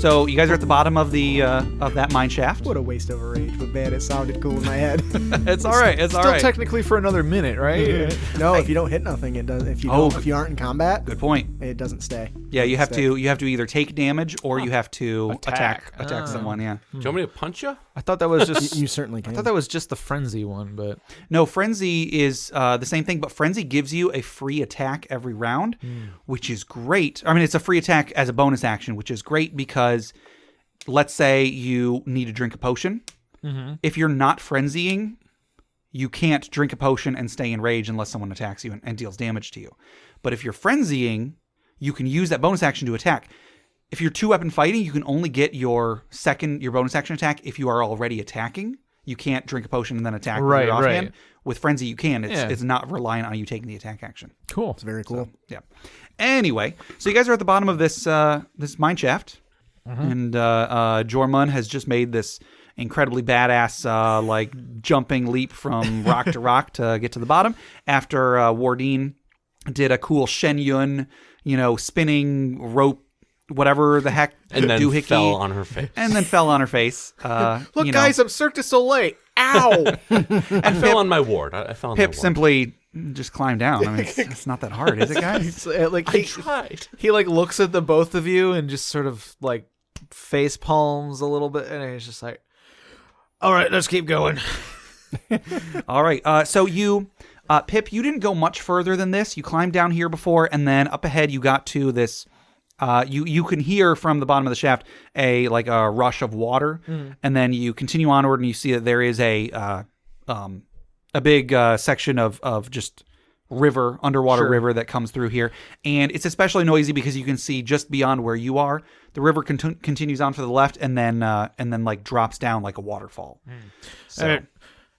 So you guys are at the bottom of the of that mine shaft. What a waste of a rage, but man, it sounded cool in my head. It's all right. It's all Still right. technically for another minute, right? No, if you don't hit nothing, it does. If you aren't in combat, Good point. it doesn't stay. Yeah, you have to either take damage or you have to attack someone. Yeah. Do you want me to punch you? I thought that was just. You certainly I can. thought that was just the frenzy one, but No, frenzy is the same thing, but frenzy gives you a free attack every round, which is great. I mean, it's a free attack as a bonus action, which is great because let's say you need to drink a potion. If you're not frenzying, you can't drink a potion and stay in rage unless someone attacks you and deals damage to you. But if you're frenzying, you can use that bonus action to attack. If you're 2-weapon fighting, you can only get your bonus action attack if you are already attacking. You can't drink a potion and then attack with your offhand. Right. With frenzy, you can. It's not reliant on you taking the attack action. cool. It's very cool. So, yeah. Anyway, so you guys are at the bottom of this this mine shaft, and Jormun has just made this incredibly badass like jumping leap from rock to rock to get to the bottom. After Wardin did a cool Shen Yun, spinning rope, whatever the heck, And then doohickey, fell on her face. and then fell on her face. Look, guys, I'm Cirque du Soleil. Ow! I fell on my ward. I fell on my Pip ward. simply just climbed down. I mean, it's not that hard, is it, guys? Like I tried. he like looks at the both of you and just sort of like face palms a little bit, and he's just like, "All right, let's keep going." All right. So you, Pip, you didn't go much further than this. You climbed down here before, and then up ahead you got to this. You can hear from the bottom of the shaft a rush of water, and then you continue onward, and you see that there is a big section of just underwater river that comes through here, and it's especially noisy because you can see just beyond where you are, the river continues on to the left, and then like drops down like a waterfall. So.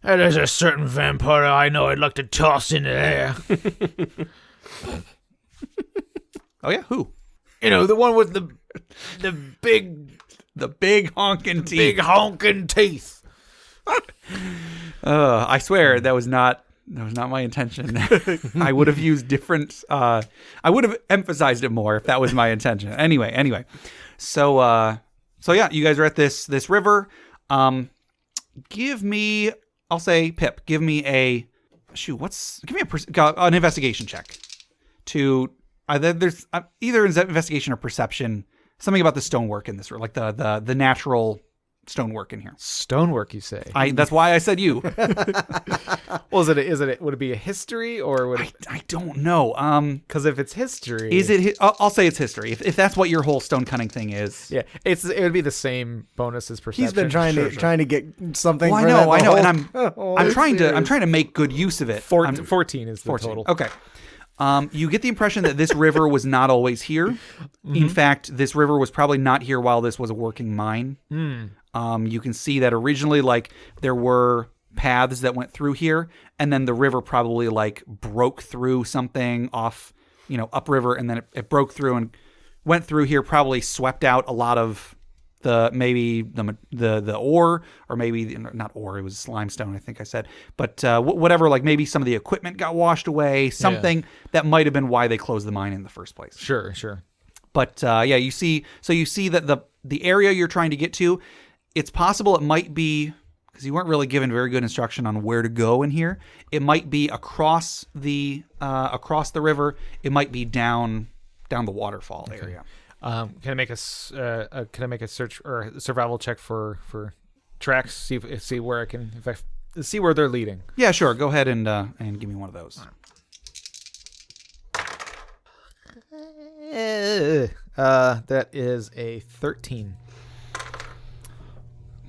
There's a certain vampire I know I'd like to toss in the air. Oh yeah, who? The one with the big honking teeth. big honking teeth. I swear that was not my intention. I would have used different. I would have emphasized it more if that was my intention. Anyway. So yeah, you guys are at this river. Give me. I'll say, Pip. Give me a. Give me an investigation check. To there's either investigation or perception. Something about the stonework in this, like the natural stonework in here. Stonework, you say? That's why I said you. Well, would it be a history or would it? I don't know. Because if it's history, is it? I'll say it's history. If that's what your whole stone cunning thing is. Yeah, it would be the same bonus as perception. He's been trying to get something. Well, I know, and I'm trying to make good use of it. 14 is the 14. total. Okay. You get the impression that this river was not always here. In fact, this river was probably not here while this was a working mine. You can see that originally, like, there were paths that went through here, and then the river probably like broke through something off, upriver, and then it broke through and went through here. Probably swept out a lot of the ore, or maybe not ore. It was limestone, I think I said. But whatever, like maybe some of the equipment got washed away. Something that might have been why they closed the mine in the first place. Sure. But you see that the area you're trying to get to, it's possible it might be, because you weren't really given very good instruction on where to go in here. It might be across the river. It might be down the waterfall area. Can I make a search or a survival check for tracks? See where I can see where they're leading. Yeah, sure. Go ahead and give me one of those. That is a 13.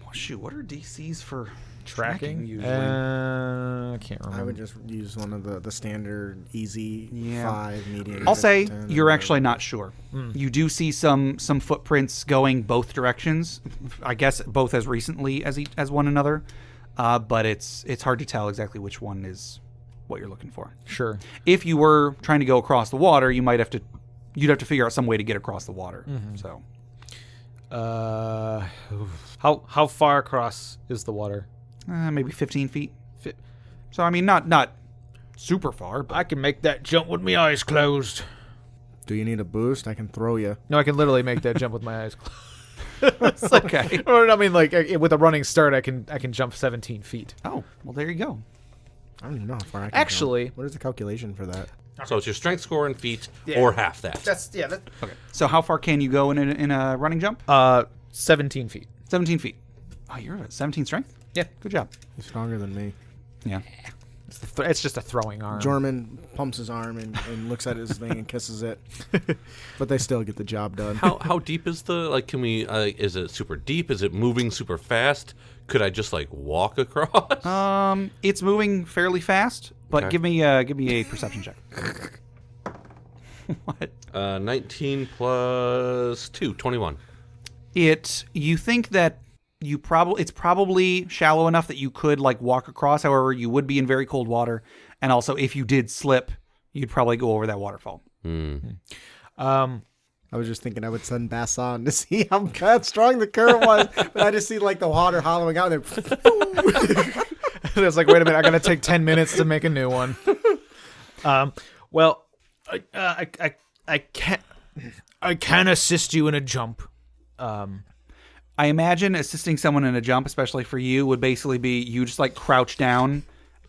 Oh, shoot, what are DCs for Tracking usually? I can't remember. I would just use one of the standard easy 5, medium. I'll say 10, you're actually not sure. You do see some footprints going both directions. I guess both as recently as one another, but it's hard to tell exactly which one is what you're looking for. Sure. If you were trying to go across the water, you'd have to figure out some way to get across the water. So, how far across is the water? maybe 15 feet. So I mean, not super far, but I can make that jump with my eyes closed. Do you need a boost? I can throw you. No, I can literally make that jump with my eyes closed. Okay. Or, I mean, like with a running start, I can jump 17 feet. Oh, well, there you go. I don't even know how far I can Actually- jump. What is the calculation for that? So it's your strength score in feet Yeah. or half that. Okay. So how far can you go in a running jump? 17 feet. 17 feet. Oh, you're at 17 strength? Yeah. Good job. He's stronger than me. Yeah. It's just a throwing arm. Jorman pumps his arm and looks at his thing and kisses it. But they still get the job done. How deep is the, like, can we, is it super deep? Is it moving super fast? Could I just, like, walk across? It's moving fairly fast, but Okay. give me a perception check. What? 19 plus 2, 21. You think that it's probably shallow enough that you could like walk across. However, you would be in very cold water, and also if you did slip, you'd probably go over that waterfall. I was just thinking I would send Bass on to see how strong the current was, but I just see like the water hollowing out and then It's like, wait a minute, I gotta take 10 minutes to make a new one. Well, I can assist you in a jump. I imagine assisting someone in a jump, especially for you, would basically be you just like crouch down,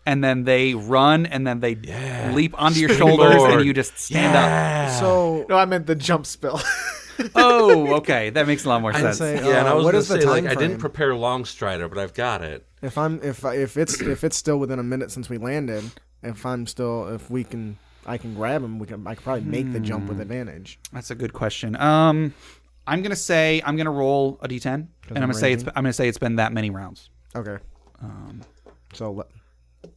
and then they run, and then they leap onto your shoulders, Springboard. and you just stand up. so No, I meant the jump spill. Oh, okay, that makes a lot more I'd sense. say, Yeah, and I was what going is to the say, like, time I didn't frame? prepare long strider, but I've got it. If it's still within a minute since we landed, I can grab him. I could probably make the jump with advantage. That's a good question. I'm gonna roll a d10, and I'm gonna say it's been that many rounds. Okay. So It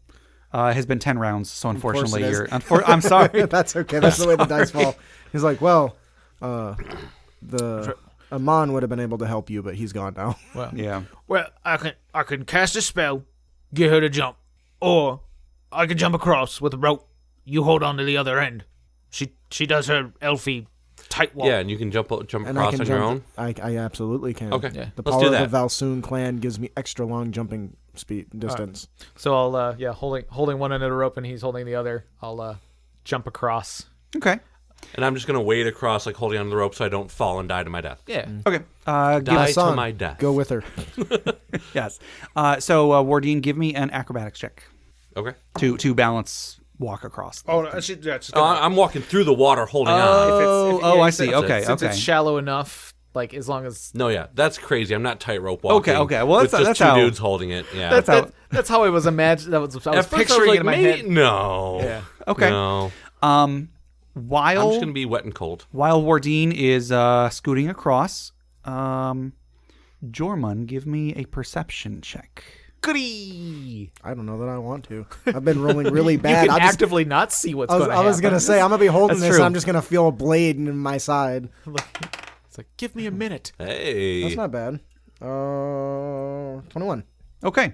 has been 10 rounds, so unfortunately it is. you're. I'm sorry. that's okay. That's the way the dice fall. He's like, well, the Amon would have been able to help you, but he's gone now. Well, Yeah. well, I can cast a spell, get her to jump, or I can jump across with a rope. You hold on to the other end. She does her elfie tight wall. Yeah, and you can jump And I across can on your jump. own. I absolutely can. Okay, Yeah. The let's power do of that. the Valsoon clan gives me extra long jumping distance. So I'll holding one end of the rope and he's holding the other. I'll jump across. Okay. And I'm just going to wade across, like, holding onto the rope so I don't fall and die to my death. Yeah. Okay. Die to Son, my death. Go with her. Yes. So Wardin, give me an acrobatics check Okay. to balance walk across. Oh, no, it's Oh, I'm walking through the water holding on. I see. Okay. Since Okay. it's shallow enough, like as long as No, yeah, that's crazy. I'm not tightrope walking. Okay, well, with that's just two how- dudes holding it. Yeah. that's how I was imagining. I was At first I picturing was it like, in my maybe, head. no. Yeah. Okay. No. Um, I'm while just going to be wet and cold. while Wardin is scooting across, Jorman, give me a perception check. Goody. I don't know that I want to. I've been rolling really You bad. can I'll just- actively not see what's I was, going to happen. I was gonna say I'm gonna be holding That's this. true. I'm just gonna feel a blade in my side. It's like, give me a minute. Hey. That's not bad. 21. Okay.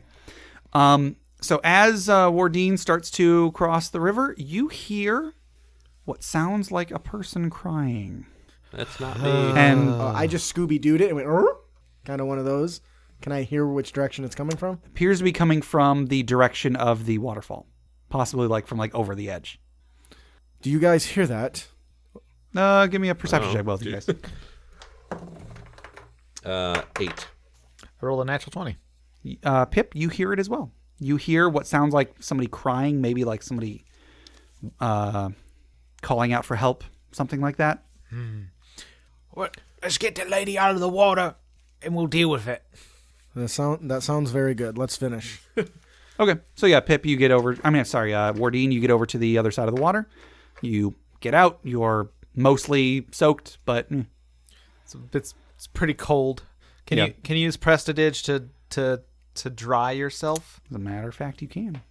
So as Wardin starts to cross the river, you hear what sounds like a person crying. That's not me. And I just Scooby-Dooed it and went, kind of one of those. Can I hear which direction it's coming from? appears to be coming from the direction of the waterfall. Possibly like from like over the edge. Do you guys hear that? Give me a perception check, both of you guys. 8. I rolled a natural 20. Pip, you hear it as well. You hear what sounds like somebody crying, maybe like somebody calling out for help, something like that. What? Let's get the lady out of the water, and we'll deal with it. That sounds very good. Let's finish. Okay, so yeah, Pip, you get over. Wardin, you get over to the other side of the water. You get out. You're mostly soaked, but It's pretty cold. Can Yeah. you use Prestidige to dry yourself? as a matter of fact, you can.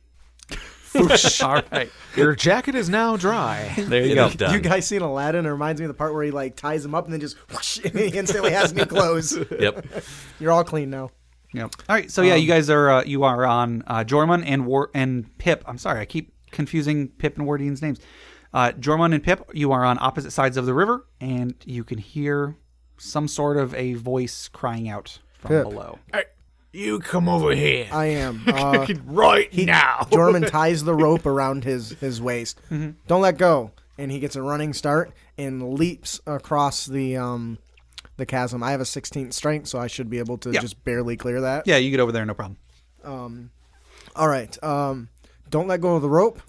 All right. Your jacket is now dry. There you It go. is done. You guys seen Aladdin? It reminds me of the part where he like ties him up and then just whoosh, and he instantly has new clothes. Yep. You're all clean now. Yep. All right, so yeah, you guys are on Jorman and Pip. I'm sorry, I keep confusing Pip and Wardin's names. Jorman and Pip, you are on opposite sides of the river, and you can hear some sort of a voice crying out from Pip. below. Hey, you come over here. I am. right now. Jorman ties the rope around his waist. Don't let go. And he gets a running start and leaps across the the chasm. I have a 16th strength, so I should be able to just barely clear that. Yeah, you get over there, no problem. All right. Don't let go of the rope.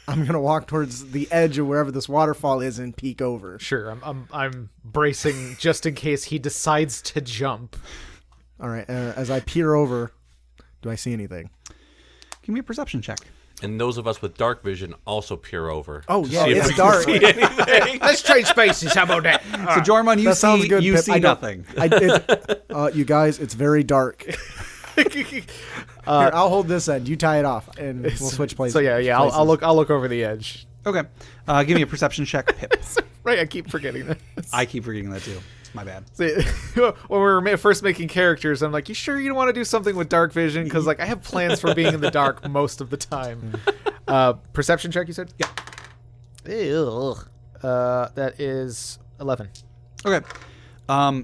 I'm gonna walk towards the edge of wherever this waterfall is and peek over. Sure, I'm bracing just in case he decides to jump. All right. As I peer over, do I see anything? Give me a perception check. And those of us with dark vision also peer over. Oh, to yeah, see if it's we can dark. see anything. Let's trade spaces. How about that? So Jormon, That sounds good. you Pip. see I don't- nothing. You guys, it's very dark. Here, I'll hold this end. You tie it off, and we'll switch places. So yeah, I'll look over the edge. Okay. Give me a perception check, Pip. Right, I keep forgetting that. I keep forgetting that too. It's my bad. See, when we were first making characters, I'm like, you sure you don't want to do something with dark vision? Because like I have plans for being in the dark most of the time. Perception check, you said? Yeah. Ew. That is 11. Okay.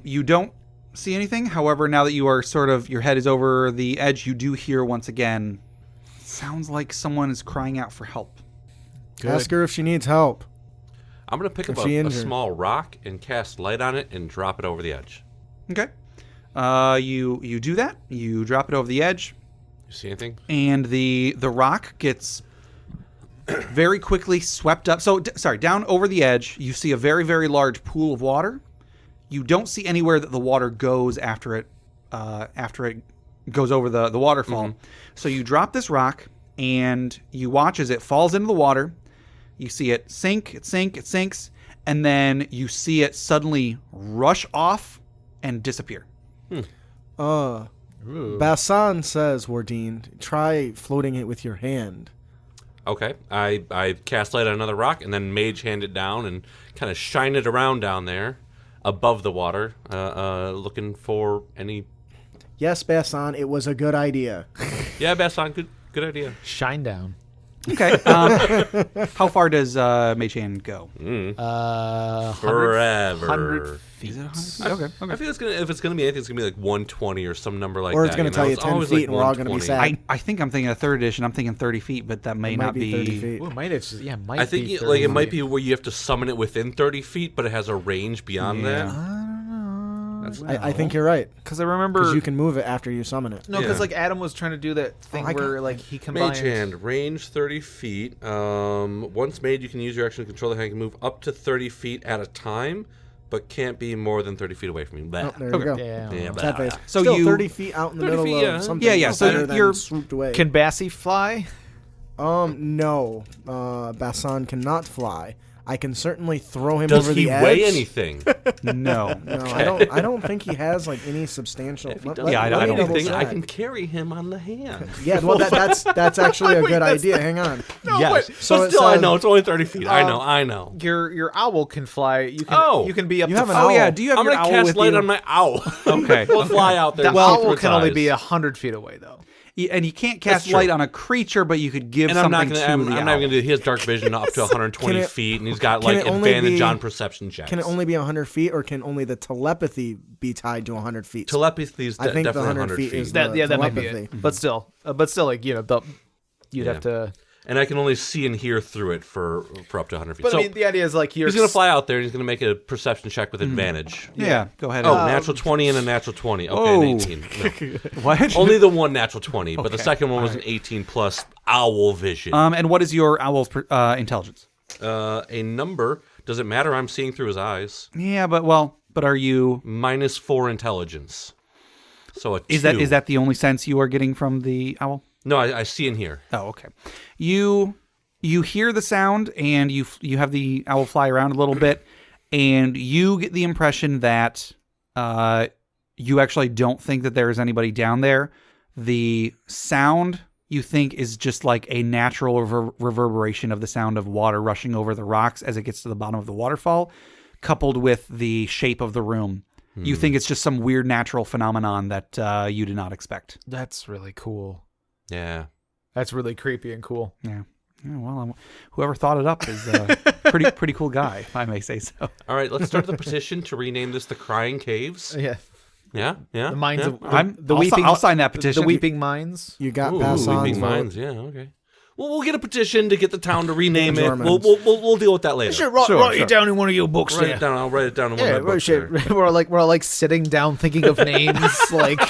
You don't see anything. However, now that you are sort of, your head is over the edge, you do hear once again, sounds like someone is crying out for help. Ask her if she needs help. I'm going to pick up she a injured? small rock and cast light on it and drop it over the edge. Okay. You do that. You drop it over the edge, You see anything? and the rock gets very quickly swept up. So, down over the edge, you see a very, very large pool of water. You don't see anywhere that the water goes after it goes over the waterfall. Mm-hmm. So you drop this rock, and you watch as it falls into the water. You see it sink, it sinks, and then you see it suddenly rush off and disappear. Bassan says, Wardin, try floating it with your hand. Okay. I cast light on another rock and then mage hand it down and kind of shine it around down there above the water, looking for any... Yes, Bassan, it was a good idea. Yeah, Bassan, good idea. Shine down. Okay. How far does Mage Hand go? Forever. 100 feet. Is it 100 feet? Okay. I feel if it's gonna be anything, it's gonna be like 120 or some number like that. Or it's going to tell you It's 10 always feet like and we're all going to be 120. sad. I think I'm thinking a third edition. I'm thinking 30 feet, but that may It not might be 30 feet. Ooh, might have just, yeah, might I think be like it 30 might feet. be where you have to summon it within 30 feet, but it has a range beyond Yeah. that. I think you're right. Because I remember... Because you can move it after you summon it. No, because Yeah. like Adam was trying to do that thing I where got- like he combined... Mage hand, range 30 feet. Once made, you can use your action to control the hand. Can move up to 30 feet at a time, but can't be more than 30 feet away from you. Blah. Oh, there you go. Yeah. Yeah, blah. Sad face. So Still you- 30 feet out in the 30 middle feet, yeah. of something Yeah. So better than you're swooped away. Can Bassie fly? No. Bassan cannot fly. I can certainly throw him Does over he the edge. weigh anything? No. No, I don't think he has like any substantial. If he let- doesn't Yeah, I don't- weigh I don't anything, double I check. can carry him on the hand. Yeah, well, that's actually a good idea. Hang on. Yes. So but it still, I says- know it's only 30 feet. I know. Your owl can fly. You can Oh. you can be up You to have an Oh, yeah. owl. Do you have I'm your gonna owl cast with light you? on my owl. Okay. We'll fly out there. the and shoot through owl its can only eyes. be 100 feet away though. And you can't cast That's true. light on a creature, but you could give And I'm something not gonna. to I'm the not owl. even gonna do. He has dark vision up to 120 Can it- feet, and he's got can like it only advantage be- on perception checks. Can it only be 100 feet, or can only the telepathy be tied to 100 feet? Telepathy is I think the definitely 100 feet is That the that might be telepathy. it. But still, like you know, you'd Yeah. have to. and I can only see and hear through it for up to 100 feet. But so I mean, the idea is like you're he's gonna fly out there, and he's gonna make a perception check with advantage. Yeah. Go ahead. Oh, natural 20 and a natural 20. Okay, an 18. No. What? Only the one natural 20, but the Okay, second one was an 18 plus owl vision. And what is your owl's intelligence? A number. Does it matter? I'm seeing through his eyes. Yeah, but are you? -4 intelligence. So a 2. Is that the only sense you are getting from the owl? No, I see and hear. Oh, okay. You hear the sound, and you have the owl fly around a little bit, and you get the impression that you actually don't think that there is anybody down there. The sound you think is just like a natural reverberation of the sound of water rushing over the rocks as it gets to the bottom of the waterfall, coupled with the shape of the room. You think it's just some weird natural phenomenon that you did not expect. That's really cool. Yeah. That's really creepy and cool. Yeah. Yeah, well, whoever thought it up is a pretty cool guy, if I may say so. All right, let's start the petition to rename this the Crying Caves. Yeah. Yeah, yeah. The mines yeah. of the I'll weeping. I'll sign that petition. The weeping mines. You got Ooh, Bassan's weeping vote. minds. Yeah, okay. we'll get a petition to get the town to rename it. Jormans. We'll deal with that later. Sure, write it down in one of your books Write there. it down. I'll write it down in one Yeah, of my books. shit. there. We're all like sitting down thinking of names. Like,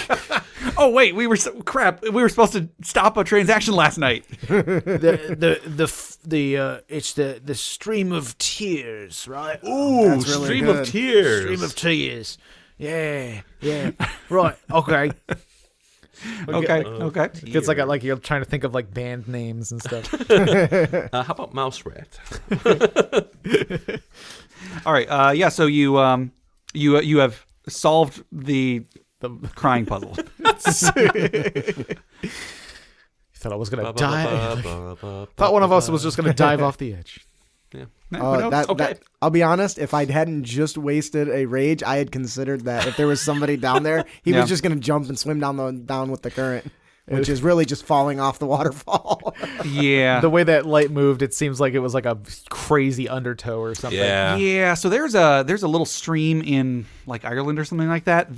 Oh wait, we were crap. We were supposed to stop a transaction last night. It's the stream of tears, right? Ooh, That's really stream good. of tears. Stream of tears. Yeah. Right. Okay. Okay. it's like you're trying to think of like band names and stuff. How about Mouse Rat? All right. Yeah. So you have solved the crying puzzle. Thought I was gonna die. Thought one of us was just gonna dive off the edge. Okay. I'll be honest. If I hadn't just wasted a rage, I had considered that if there was somebody down there, he Yeah. was just going to jump and swim down with the current, which is really just falling off the waterfall. Yeah. The way that light moved, it seems like it was like a crazy undertow or something. Yeah. Yeah, so there's a little stream in like Ireland or something like that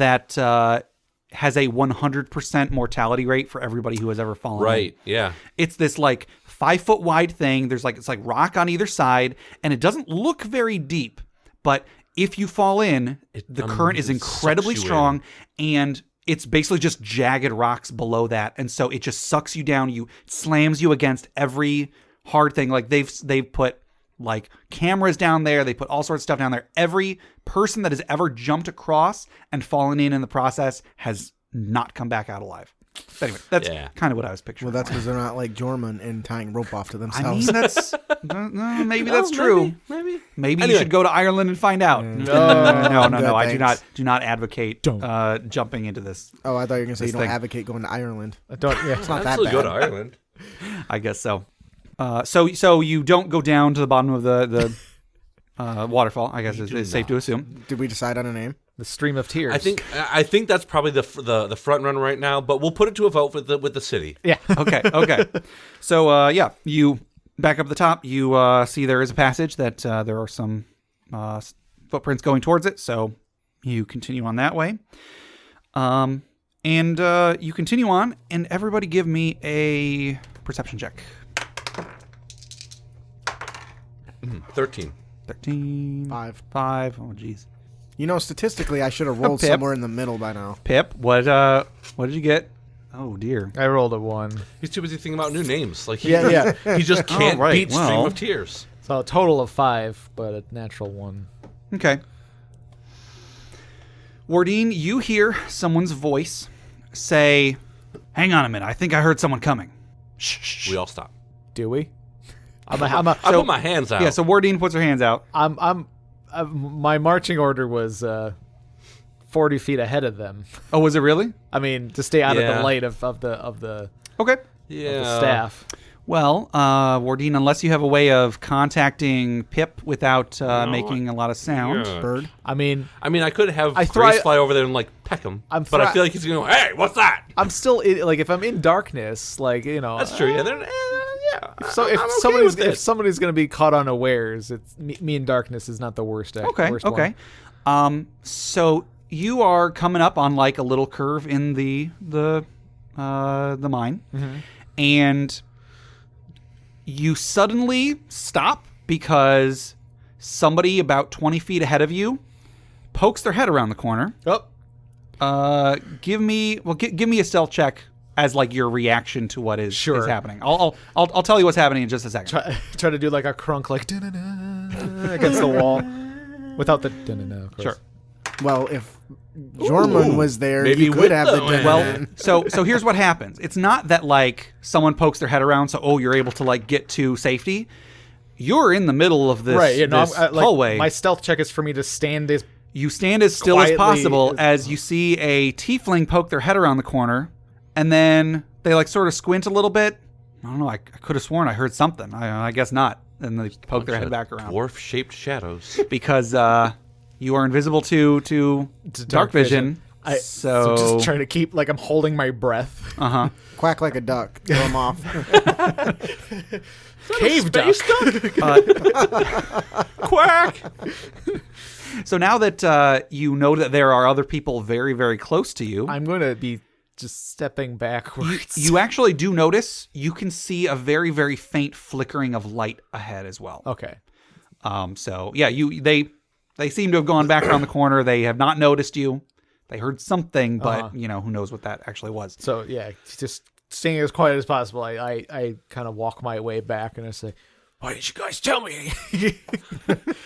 has a 100% mortality rate for everybody who has ever fallen. Right. Yeah. It's this like 5 foot wide thing. It's like rock on either side, and it doesn't look very deep. But if you fall in, the current is it incredibly sucks you strong, and it's basically just jagged rocks below that, and so it just sucks you down. You slams you against every hard thing. Like they've put like cameras down there. They put all sorts of stuff down there. Every person that has ever jumped across and fallen in the process has not come back out alive. But anyway, that's kind of what I was picturing. Well, that's because they're not like Jorman and tying rope off to I themselves. mean, that's maybe that's true. Maybe you should go to Ireland and find out. No. Good, I thanks. do not advocate jumping into this. Oh, I thought you were going to say you This don't thing. advocate going to Ireland. I don't. Yeah. It's not that Absolutely bad. go to Ireland. I guess so. So you don't go down to the bottom of the waterfall. I guess it's safe to assume. Did we decide on a name? The stream of tears. I think that's probably the front runner right now. But we'll put it to a vote with the city. Yeah. Okay. So you back up the top. You see there is a passage that there are some footprints going towards it. So you continue on that way. And you continue on, and everybody give me a perception check. 13. 13. 5. Oh, geez. You know, statistically, I should have rolled Pip. somewhere in the middle by now. Pip, what did you get? Oh, dear. I rolled a 1. He's too busy thinking about new names. Like he just Oh, can't right. beat Stream Well. of Tears. So a total of 5, but a natural 1. Okay. Wardin, you hear someone's voice say, "Hang on a minute. I think I heard someone coming." Shh. We all stop. Do we? I put my hands out. Yeah, so Wardin puts her hands out. My marching order was 40 feet ahead of them. Oh, was it really? I mean, to stay out of Yeah. the light of the Okay. yeah. staff. Well, Wardin, unless you have a way of contacting Pip without making a lot of sound. Yeah. Bird? I mean, I could have I Grace fly over there and like peck him, but I feel like he's gonna go, "Hey, what's that?" I'm still like if I'm in darkness, like That's true. Yeah, yeah. So if I'm okay with it. somebody's gonna be caught unawares, it's me in darkness is not the worst. Okay. Worst Okay. one. So you are coming up on like a little curve in the mine, and you suddenly stop because somebody about 20 feet ahead of you pokes their head around the corner. Oh, Give me a stealth check as like your reaction to what is happening. I'll tell you what's happening in just a second. try to do like a crunk like dun-dun-dun against the wall without the dun-dun-dun, of course. Sure. Well, if Jorman was there, maybe you could with have the the- Well, so here's what happens. It's not that like someone pokes their head around, so you're able to like get to safety. You're in the middle of this, Right, yeah, no, this like, hallway. my stealth check is for me to stand as You stand as still as quietly possible as- as you see a tiefling poke their head around the corner, and then they like sort of squint a little bit. I don't know. I could have sworn I heard something. I guess not. And they poke their head back around Dwarf-shaped shadows. because you are invisible to dark vision. so just trying to keep like I'm holding my breath. quack like a duck. Throw him off. Cave duck. Quack. So now that you know that there are other people very, very close to you, I'm going to be just stepping backwards. You actually do notice you can see a very, very faint flickering of light ahead as well. Okay. So yeah, they seem to have gone back around the corner. They have not noticed you. They heard something, but who knows what that actually was. So yeah, just staying as quiet as possible. I kind of walk my way back and I say, "Why didn't you guys tell me? You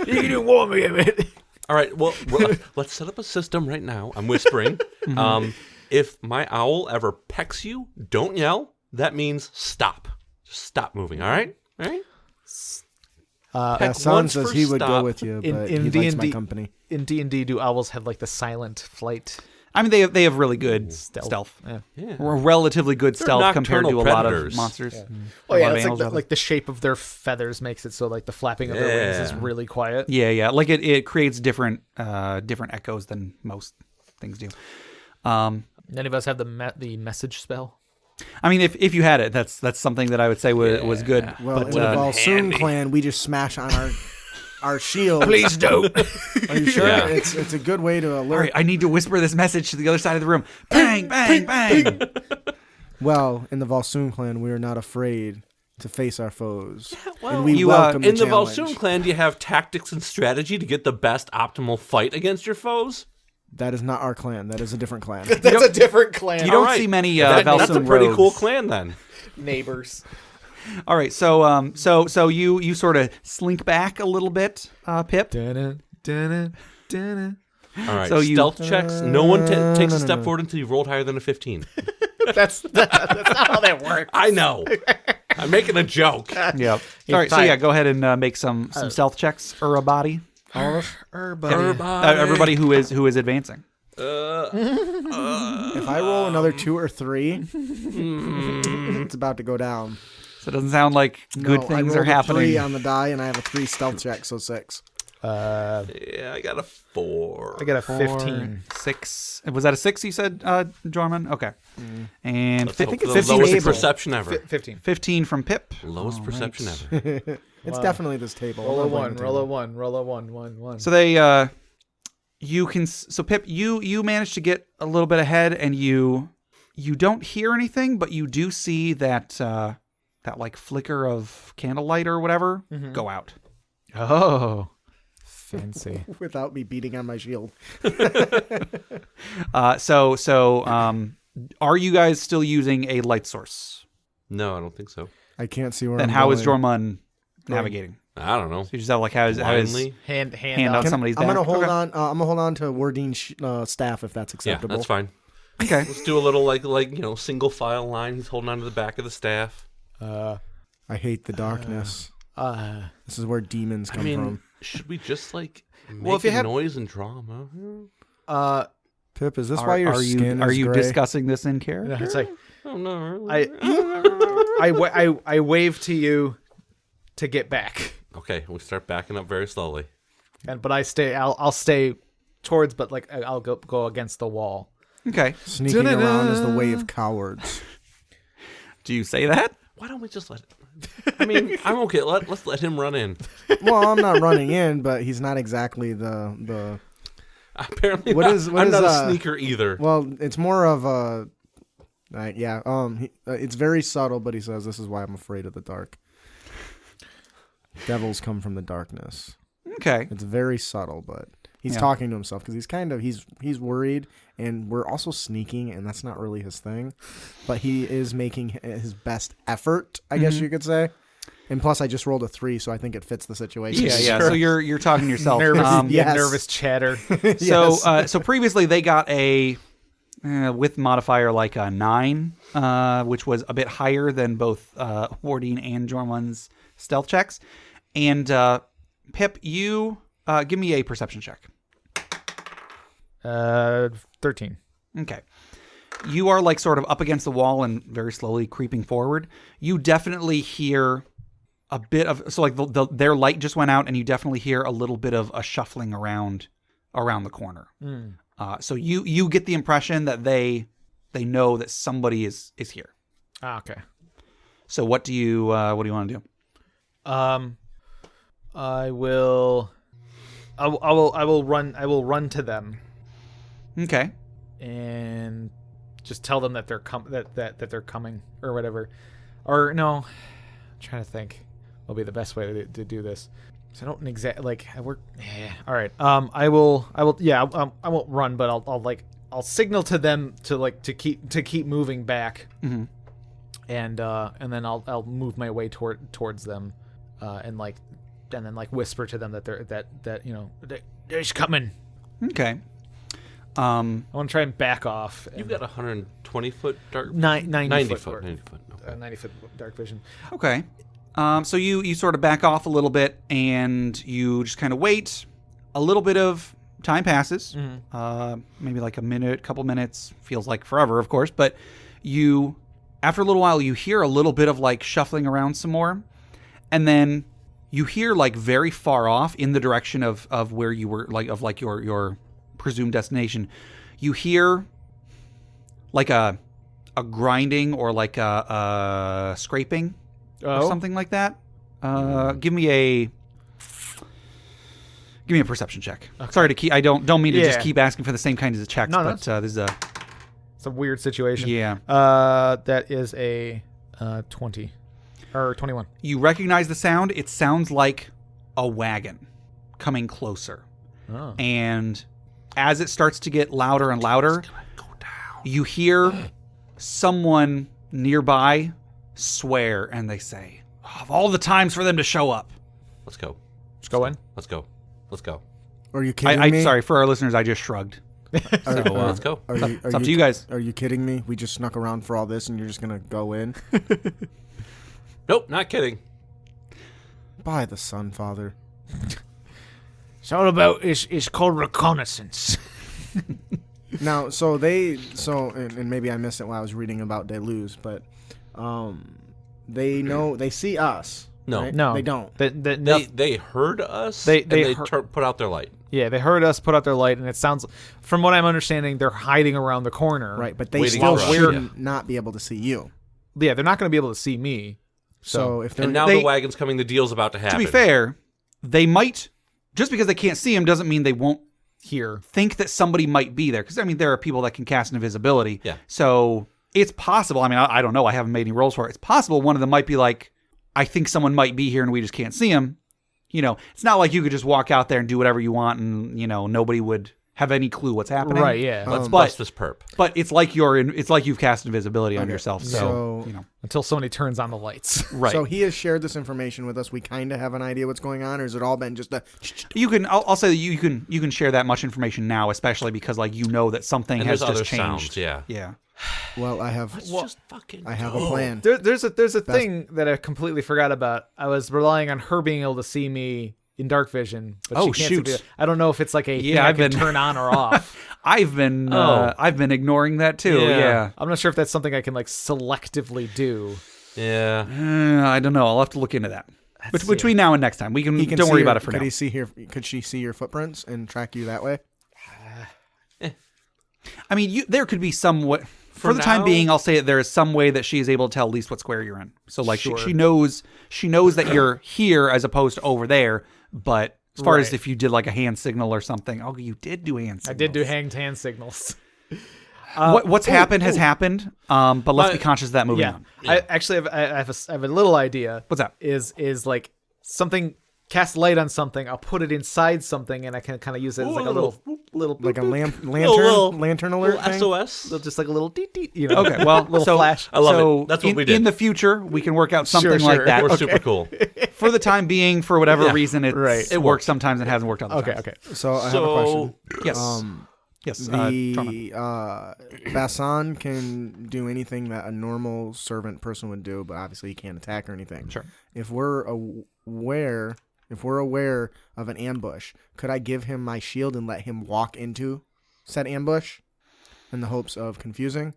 didn't warn me of it." All right, well, let's set up a system right now. I'm whispering. If my owl ever pecks you, don't yell. That means stop. Just stop moving, all right? All right? Yeah, Son once says for he would go stop. with you, In- but in he likes my D&D company. In D&D, do owls have like the silent flight I mean, they have really good stealth. Yeah. Yeah. Or relatively good stealth compared to a nocturnal lot of predators. monsters. Oh A lot yeah, of it's animals, rather. like the shape of their feathers makes it so like the flapping of their wings is Yeah. really quiet. Yeah. Like it creates different echoes than most things do. Any of us have the message spell? I mean, if you had it, that's something that I would say was good. Well, but in the Volsoon clan, we just smash on our shields. Please don't. Are you sure? Yeah. It's a good way to all alert. right, I need to whisper this message to the other side of the room. Bang, bang, bang. Well, in the Volsoon clan, we are not afraid to face our foes. And we you, welcome In the challenge. Volsoon clan, do you have tactics and strategy to get the best optimal fight against your foes? That is not our clan. That is a different clan. That's a different clan. You don't right. see many That's Valsoon a pretty rogues. cool clan then. Neighbors. All right, so you sort of slink back a little bit, Pip. All right, So you- stealth checks. No one takes a step forward until you've rolled higher than a 15. That's not how that works. I know. I'm making a joke. Yep. All right, so fine. yeah, go ahead and make some stealth checks for a body. All of us? Everybody who is advancing. If I roll another 2 or 3, it's about to go down. So it doesn't sound like good No, things I are rolled a happening. 3 on the die, and I have a 3 stealth check, so 6. Yeah, I got a 4. I got a 15. 6. Was that a 6 you said, Jorman? Okay. And Let's hope the 15 lowest able. perception ever. 15. 15 from Pip. Lowest perception ever. It's definitely this table. Roll a I'm not 1. blaming the Roll a table. 1. Roll a 1. 1. 1. So they you can so Pip, you managed to get a little bit ahead, and you don't hear anything, but you do see that that like flicker of candlelight or whatever go out. Oh. Fancy. Without me beating on my shield. Are you guys still using a light source? No, I don't think so. I can't see where Then I'm how is going. Jormun navigating? I don't know. So you just have like how is Blindly? Hand hand up. on somebody's I'm back? gonna hold Okay. on. I'm gonna hold on to Wardin's staff if that's Yeah, acceptable. that's fine. Okay. Let's do a little like single file line. He's holding onto the back of the staff. I hate the darkness. This is where demons come from. Should we just make if you a have- noise and drama? Here? Pip, is this why your are skin you are is you gray? discussing this in character? It's like Oh no. I wave to you to get back, Okay, we start backing up very slowly. but I stay. I'll stay towards, but like I'll go against the wall. Okay. Sneaking around is the way of cowards. Do you say that? Why don't we just let? I mean, I'm okay. Let's let him run in. Well, I'm not running in, but he's not exactly the. Apparently, What not. is- what I'm is, not a sneaker either. Well, it's more of a. It's very subtle, but he says, "This is why I'm afraid of the dark. Devils come from the darkness." Okay. It's very subtle, but he's Yeah. talking to himself because he's worried, and we're also sneaking, and that's not really his thing. But he is making his best effort, I guess you could say. And plus, I just rolled a 3, so I think it fits the situation. Yeah. So you're talking to yourself. Nervous, yes. nervous chatter. So previously they got a with modifier like a 9, which was a bit higher than both Wardin and Jormun's stealth checks. And Pip, you give me a perception check. 13. Okay. You are like sort of up against the wall and very slowly creeping forward. You definitely hear a bit of their light just went out, and you definitely hear a little bit of a shuffling around the corner. So you get the impression that they know that somebody is here. Okay. So what do you want to do? I will run to them Okay. and just tell them that they're that they're coming or whatever. Or no, I'm trying to think. What'll be the best way to do this? So I don't exactly like I work. Yeah. All right. I will. Yeah. I won't run, but I'll signal to them to keep moving back. Mm-hmm. And then I'll move my way towards them, and then whisper to them that they're coming. Okay. I want to try and back off. You've got 120 foot dark. 90 foot. 90 foot. Okay. 90 foot dark vision. Okay. So you sort of back off a little bit, and you just kind of wait. A little bit of time passes. Mm-hmm. Maybe like a minute, couple minutes. Feels like forever, of course. But after a little while, you hear a little bit of like shuffling around some more, and then you hear like very far off in the direction of where you were, like your presumed destination. You hear like a grinding or like a scraping or something like that. Give me a perception check. Okay. Sorry to keep. I don't mean to just keep asking for the same kind of checks, but this is it's a weird situation. Yeah. That is a 20 or 21. You recognize the sound. It sounds like a wagon coming closer. Oh. And as it starts to get louder and louder, you hear someone nearby swear, and they say, of all the times for them to show up. Let's go. Let's go in. Let's go. Let's go. Are you kidding me? Sorry, for our listeners, I just shrugged. Let's go. It's up to you guys. Are you kidding me? We just snuck around for all this, and you're just gonna go in? Nope, not kidding. By the sun, Father. It's all about it's called reconnaissance. Now, and maybe I missed it while I was reading about Deleuze, but they see us. No. Right? No, they don't. They heard us. They put out their light. Yeah, they heard us put out their light, and it sounds, from what I'm understanding, they're hiding around the corner. Right, but they Waiting still for us, should yeah. not be able to see you. Yeah, they're not going to be able to see me. So if they're And now the wagon's coming. The deal's about to happen. To be fair, they might, just because they can't see him doesn't mean they won't Here. think that somebody might be there. Because, I mean, there are people that can cast invisibility. Yeah. So it's possible. I mean, I don't know. I haven't made any rolls for it. It's possible one of them might be like, I think someone might be here and we just can't see him. You know, it's not like you could just walk out there and do whatever you want and, nobody would have any clue what's happening. Right, yeah. Let's bust this perp. But it's like it's like you've cast invisibility on yourself. So, Until somebody turns on the lights. right. So he has shared this information with us. We kind of have an idea what's going on, or has it all been just a? You can. I'll say that you can share that much information now, especially because that something And has there's just other changed. sounds. Yeah. Yeah. Well, I have. Just fucking. I have a plan. There's a thing that I completely forgot about. I was relying on her being able to see me in dark vision. But Oh, she can't shoot. See me. I don't know if it's like a thing Yeah, I I've can been- turn on or off. I've been ignoring that too. Yeah. Yeah. I'm not sure if that's something I can like selectively do. Yeah. I don't know. I'll have to look into that. Between now and next time, we can. He can Don't see worry your- about it for could now. he see here? Could she see your footprints and track you that way? I mean, there could be some way. For the now- time being, I'll say that there is some way that she is able to tell at least what square you're in. So, like, Sure. she knows that you're here as opposed to over there. But as far as Right. if you did like a hand signal or something, you did do hand signals. I did do hanged hand signals. What's happened has happened. But let's be conscious of that moving Yeah. on. I actually have a little idea. What's that? Is like something, cast light on something, I'll put it inside something, and I can kind of use it as like a little Like a lantern little- lantern alert Little thing? SOS. just like a little deet deet, Okay, well, little so, flash. I love so it. That's what in, we did. in the future, we can work out something Sure, like sure. that. We're Okay. super cool. For the time being, for whatever Yeah. reason, Right. it works sometimes and hasn't worked other Okay, times. okay. So I have a question. Yes. Yes. Trauma. Bassan can do anything that a normal servant person would do, but obviously he can't attack or anything. Sure. If we're aware of an ambush, could I give him my shield and let him walk into said ambush in the hopes of confusing,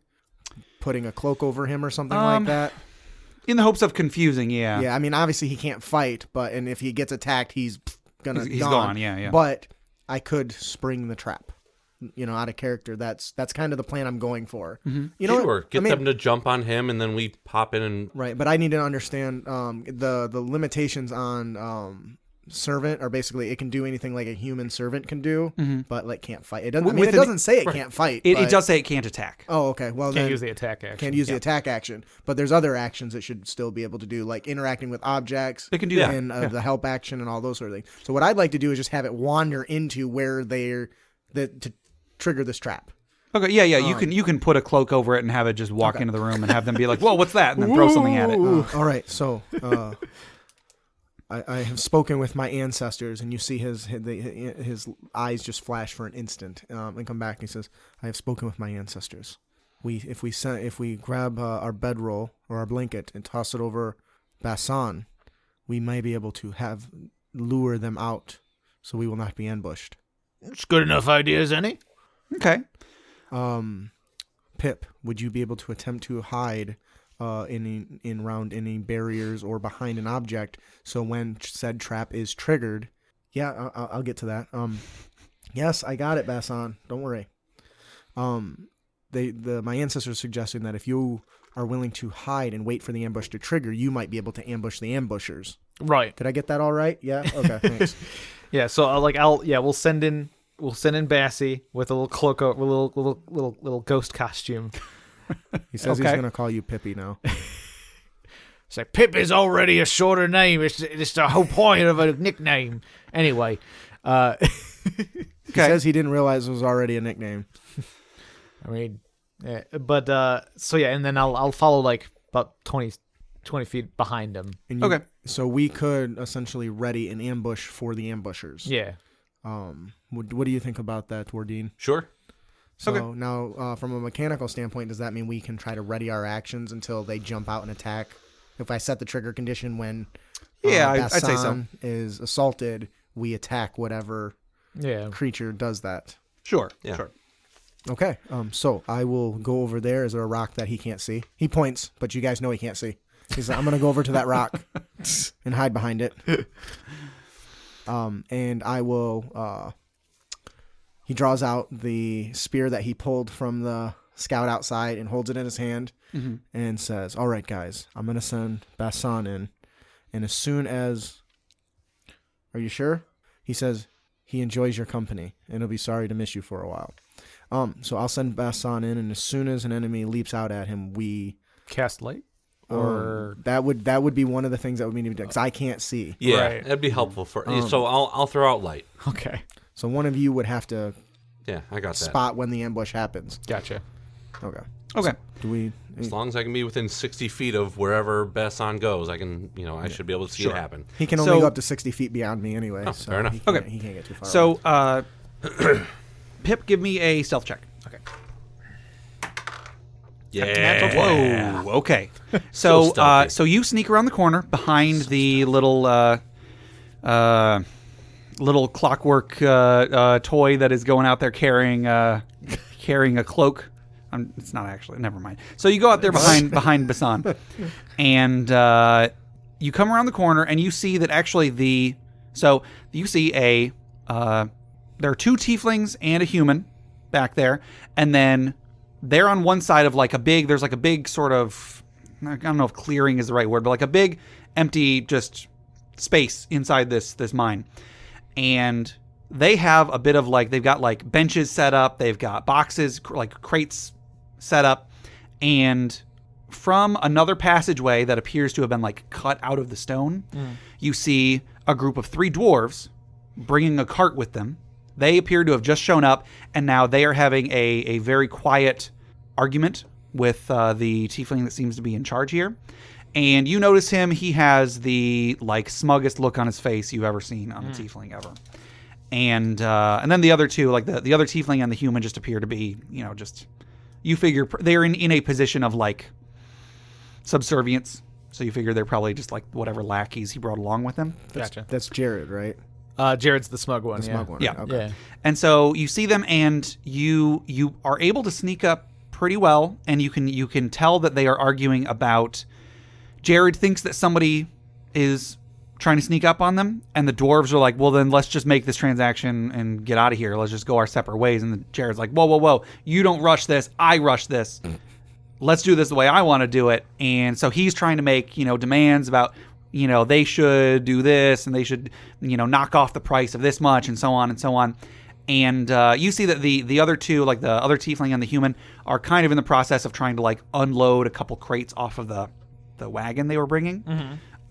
putting a cloak over him or something like that? In the hopes of confusing, yeah. Yeah, I mean obviously he can't fight, and if he gets attacked, he's gonna He's gone, yeah. But I could spring the trap. Out of character. That's kind of the plan I'm going for. Mm-hmm. You know, Sure. what? Get I mean, them to jump on him, and then we pop in and. right. But I need to understand the limitations on servant, or basically it can do anything like a human servant can do, but like can't fight. It doesn't. With it doesn't say it can't fight. It does say it can't attack. Oh, okay. Well, Can't then use the attack action. can't use the attack action, but there's other actions it should still be able to do, like interacting with objects. It can do that. And the help action and all those sort of things. So what I'd like to do is just have it wander into where to trigger this trap. Okay, yeah. You can put a cloak over it and have it just walk into the room and have them be like, "Whoa, what's that?" and then throw something at it. All right, so I have spoken with my ancestors, and you see his eyes just flash for an instant, and come back. And he says, "I have spoken with my ancestors. If we grab our bedroll or our blanket and toss it over Bassan, we may be able to lure them out, so we will not be ambushed." It's good enough idea as any. Okay. Pip, would you be able to attempt to hide around any barriers or behind an object, so when said trap is triggered? Yeah, I'll get to that. Yes, I got it, Bassan. Don't worry. My ancestors are suggesting that if you are willing to hide and wait for the ambush to trigger, you might be able to ambush the ambushers. Right. Did I get that all right? Yeah. Okay. Thanks. Yeah. So we'll send in Bassie with a little cloak, a little ghost costume. He says he's gonna call you Pippy now. It's like Pip is already a shorter name. It's the whole point of a nickname. Anyway, He says he didn't realize it was already a nickname. I mean, and then I'll follow like about 20 feet behind him. And so we could essentially ready an ambush for the ambushers. Yeah. What do you think about that, Wardin? Sure. So now, from a mechanical standpoint, does that mean we can try to ready our actions until they jump out and attack? If I set the trigger condition when I'd say so. is assaulted, we attack whatever creature does that. Sure. Yeah. Sure. Okay. So I will go over there. Is there a rock that he can't see? He points, but you guys know he can't see. He's like, I'm going to go over to that rock and hide behind it. And I will. He draws out the spear that he pulled from the scout outside and holds it in his hand and says, "All right, guys, I'm going to send Bassan in. And as soon as... Are you sure?" He says he enjoys your company and he'll be sorry to miss you for a while. So I'll send Bassan in, and as soon as an enemy leaps out at him, we... Cast light? Or... that would be one of the things that would need to be done, because I can't see. Yeah, Right. that'd be helpful for. So I'll throw out light. Okay. So one of you would have to Yeah, I got that. spot when the ambush happens. Gotcha. Okay. Okay. Do we... As long as I can be within 60 feet of wherever Bassan goes, I can, I should be able to see it happen. He can only go up to 60 feet beyond me anyway. So fair enough. He can't get too far away. So, Pip, give me a stealth check. Okay. Yeah. Whoa. Okay. So, stealthy. so you sneak around the corner behind the little clockwork toy that is going out there carrying a cloak. It's not actually. Never mind. So you go out there behind Bassan, and you come around the corner, and you see that actually you see there are two tieflings and a human back there, and then they're on one side of there's a big sort of, I don't know if clearing is the right word, but like a big empty just space inside this mine. And they have a bit of they've got benches set up, they've got boxes, crates set up, and from another passageway that appears to have been cut out of the stone, you see a group of 3 dwarves bringing a cart with them. They appear to have just shown up, and now they are having a very quiet argument with the tiefling that seems to be in charge here. And you notice him, he has the smuggest look on his face you've ever seen on a tiefling ever. And then the other two, the other tiefling and the human, just appear to be, you figure they're in a position of subservience. So you figure they're probably just whatever lackeys he brought along with him. Gotcha. That's Jared, right? Jared's the smug one. The smug one. Yeah. Okay. Yeah. And so you see them, and you are able to sneak up pretty well, and you can tell that they are arguing about... Jared thinks that somebody is trying to sneak up on them, and the dwarves are like, well, then let's just make this transaction and get out of here. Let's just go our separate ways. And Jared's like, whoa. You don't rush this. I rush this. Let's do this the way I want to do it. And so he's trying to make, demands about they should do this and they should, knock off the price of this much and so on and so on. And you see that the other two, like the other tiefling and the human, are kind of in the process of trying to like unload a couple crates off of the wagon they were bringing.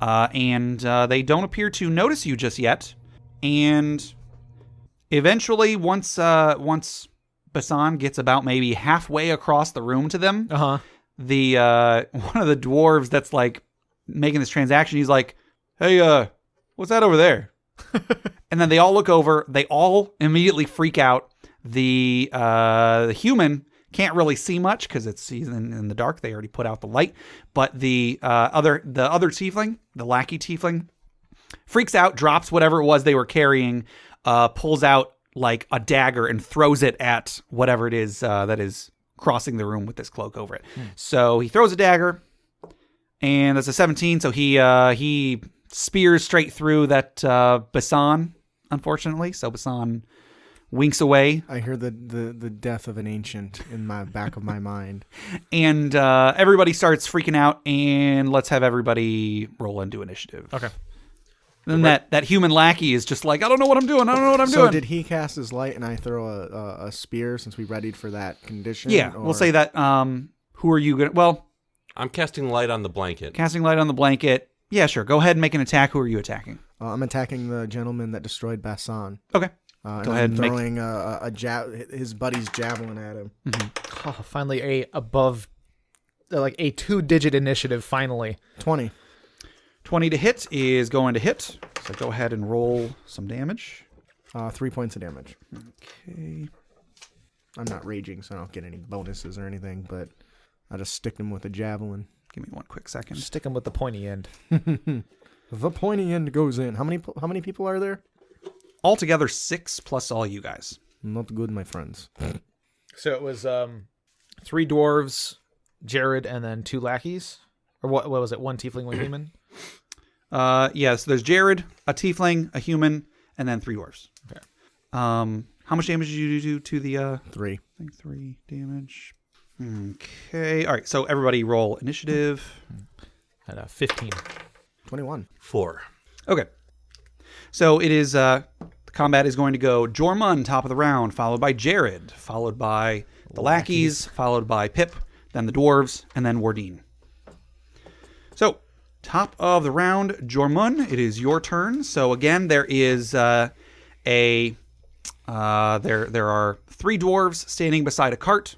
And they don't appear to notice you just yet. And eventually, once Basan gets about maybe halfway across the room to them, the one of the dwarves that's like making this transaction, he's like, "Hey, what's that over there?" And then they all look over. They all immediately freak out. The human can't really see much because he's in the dark. They already put out the light. But the other tiefling, the lackey tiefling, freaks out, drops whatever it was they were carrying, pulls out like a dagger and throws it at whatever it is that is crossing the room with this cloak over it. So he throws a dagger, and that's a 17. So he spears straight through that Basan, unfortunately. So Basan winks away. I hear the death of an ancient in my back of my mind. And everybody starts freaking out, and let's have everybody roll into initiative. Okay. Then that human lackey is just like, I don't know what I'm doing. So doing. did he cast his light and I throw a spear since we readied for that condition? Yeah, we'll say that. Who are you going to... Well... I'm casting light on the blanket. Casting light on the blanket. Yeah, sure. Go ahead and make an attack. Who are you attacking? I'm attacking the gentleman that destroyed Basan. Okay. Go ahead and throwing his buddy's javelin at him. Oh, finally above, like a 2-digit initiative, finally. 20. 20 to hit is going to hit. So go ahead and roll some damage. 3 points of damage. Okay. I'm not raging, so I don't get any bonuses or anything, but I just stick him with a javelin. Give me one quick second. Stick him with the pointy end. The pointy end goes in. How many people are there? Altogether 6 plus all you guys. Not good, my friends. So it was 3 dwarves, Jared, and then 2 lackeys? Or what was it? 1 tiefling, 1 human? So there's Jared, a tiefling, a human, and then 3 dwarves. Okay. How much damage did you do to the... 3. I think 3 damage. Okay. All right. So everybody roll initiative. At 15. 21. 4. Okay. So it is... the combat is going to go Jormund, top of the round, followed by Jared, followed by the lackeys, followed by Pip, then the dwarves, and then Wardin. So, top of the round, Jormund, it is your turn. So again, there is there are 3 dwarves standing beside a cart.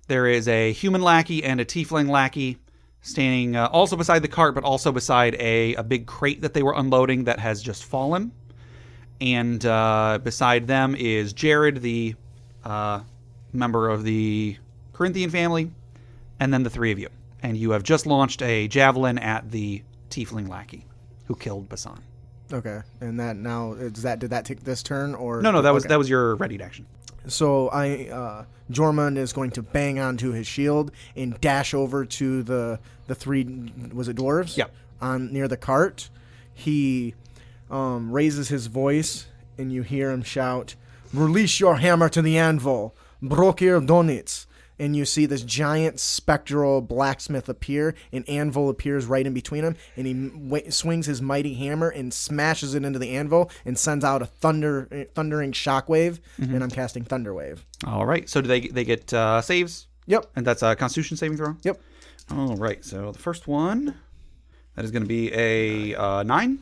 There is a human lackey and a tiefling lackey standing also beside the cart, but also beside a big crate that they were unloading that has just fallen. And beside them is Jared, the member of the Corinthian family, and then the 3 of you. And you have just launched a javelin at the tiefling lackey who killed Basan. Okay, and that now did that take this turn or No, that was okay. that was your readied action. So Jormund is going to bang onto his shield and dash over to the 3, was it dwarves? Yep. Near the cart. He raises his voice and you hear him shout, "Release your hammer to the anvil, Brokir Donitz." And you see this giant spectral blacksmith appear. An anvil appears right in between them, and he swings his mighty hammer and smashes it into the anvil and sends out a thundering shockwave. And I'm casting Thunderwave. All right. So do they get saves? Yep. And that's a Constitution saving throw? Yep. All right. So the first one, that is going to be a 9.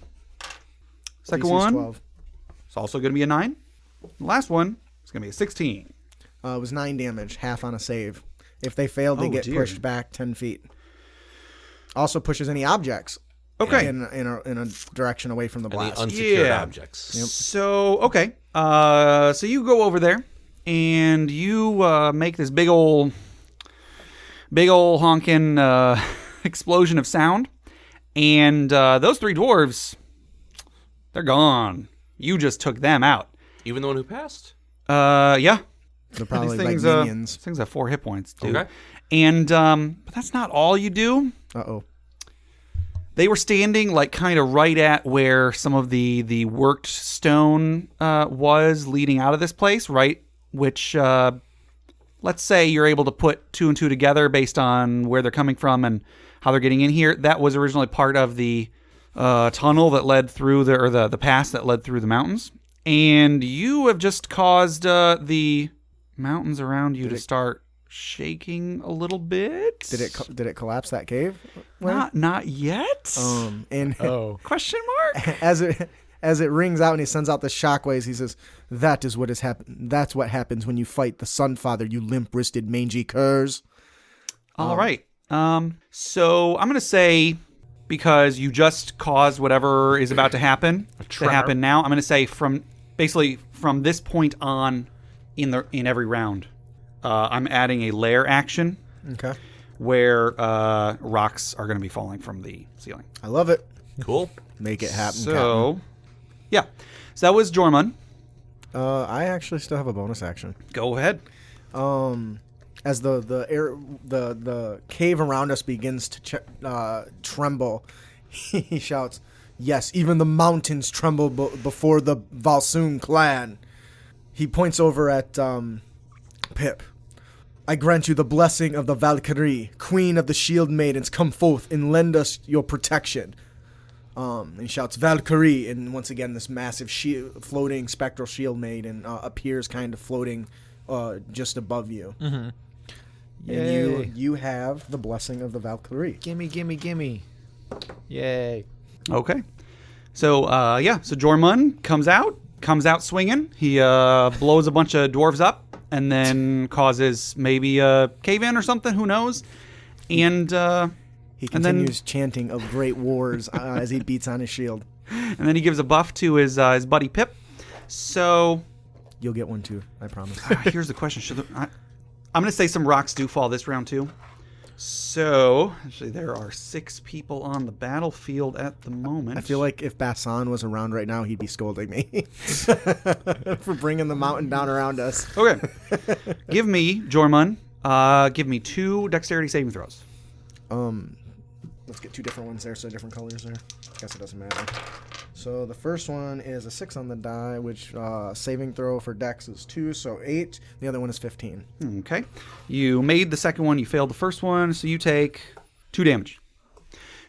Second DC's one, 12. it's also going to be a 9. The last one is going to be a 16. It was 9 damage, half on a save. If they fail, they get pushed back 10 feet. Also pushes any objects in a direction away from the Any blast. unsecured objects. Yep. So, okay. So you go over there, and you make this big ol' honking explosion of sound. And those 3 dwarves, they're gone. You just took them out. Even the one who passed? Yeah. They're probably These like things, minions. these things have 4 hit points, dude. Okay. And, but that's not all you do. Uh-oh. They were standing like kind of right at where some of the worked stone was leading out of this place, right? Which, let's say you're able to put 2 and 2 together based on where they're coming from and how they're getting in here. That was originally part of the tunnel that led through the pass that led through the mountains, and you have just caused the mountains around you to start shaking a little bit. Did it collapse that cave? Not yet. And Question mark. as it rings out and he sends out the shockwaves, he says, "That is what has happened. That's what happens when you fight the Sun Father, you limp-wristed, mangy curs." All right. So I'm gonna say, because you just caused whatever is about to happen now, I'm gonna say from this point on in every round, I'm adding a lair action. Okay. Where rocks are going to be falling from the ceiling. I love it. Cool. Make it happen, So, yeah. So that was Jormund. I actually still have a bonus action. Go ahead. As the cave around us begins to tremble, he shouts, "Yes, even the mountains tremble before the Valsoon clan." He points over at Pip. "I grant you the blessing of the Valkyrie, queen of the shield maidens. Come forth and lend us your protection." And he shouts, "Valkyrie," and once again this massive floating spectral shield maiden appears kind of floating just above you. Mm-hmm. And you have the blessing of the Valkyrie. Gimme. Yay. Okay. So, so Jormund comes out swinging. He blows a bunch of dwarves up and then causes maybe a cave-in or something, who knows? And he continues chanting of great wars as he beats on his shield. And then he gives a buff to his buddy Pip. So you'll get one too, I promise. Here's the question: I'm going to say some rocks do fall this round too. So actually, there are 6 people on the battlefield at the moment. I feel like if Bassan was around right now, he'd be scolding me for bringing the mountain down around us. Okay, give me Jormund. Give me 2 dexterity saving throws. Let's get 2 different ones there, so different colors there. Guess it doesn't matter. So the first one is a 6 on the die, which saving throw for dex is 2, so 8. The other one is 15. Okay. You made the second one. You failed the first one, so you take 2 damage.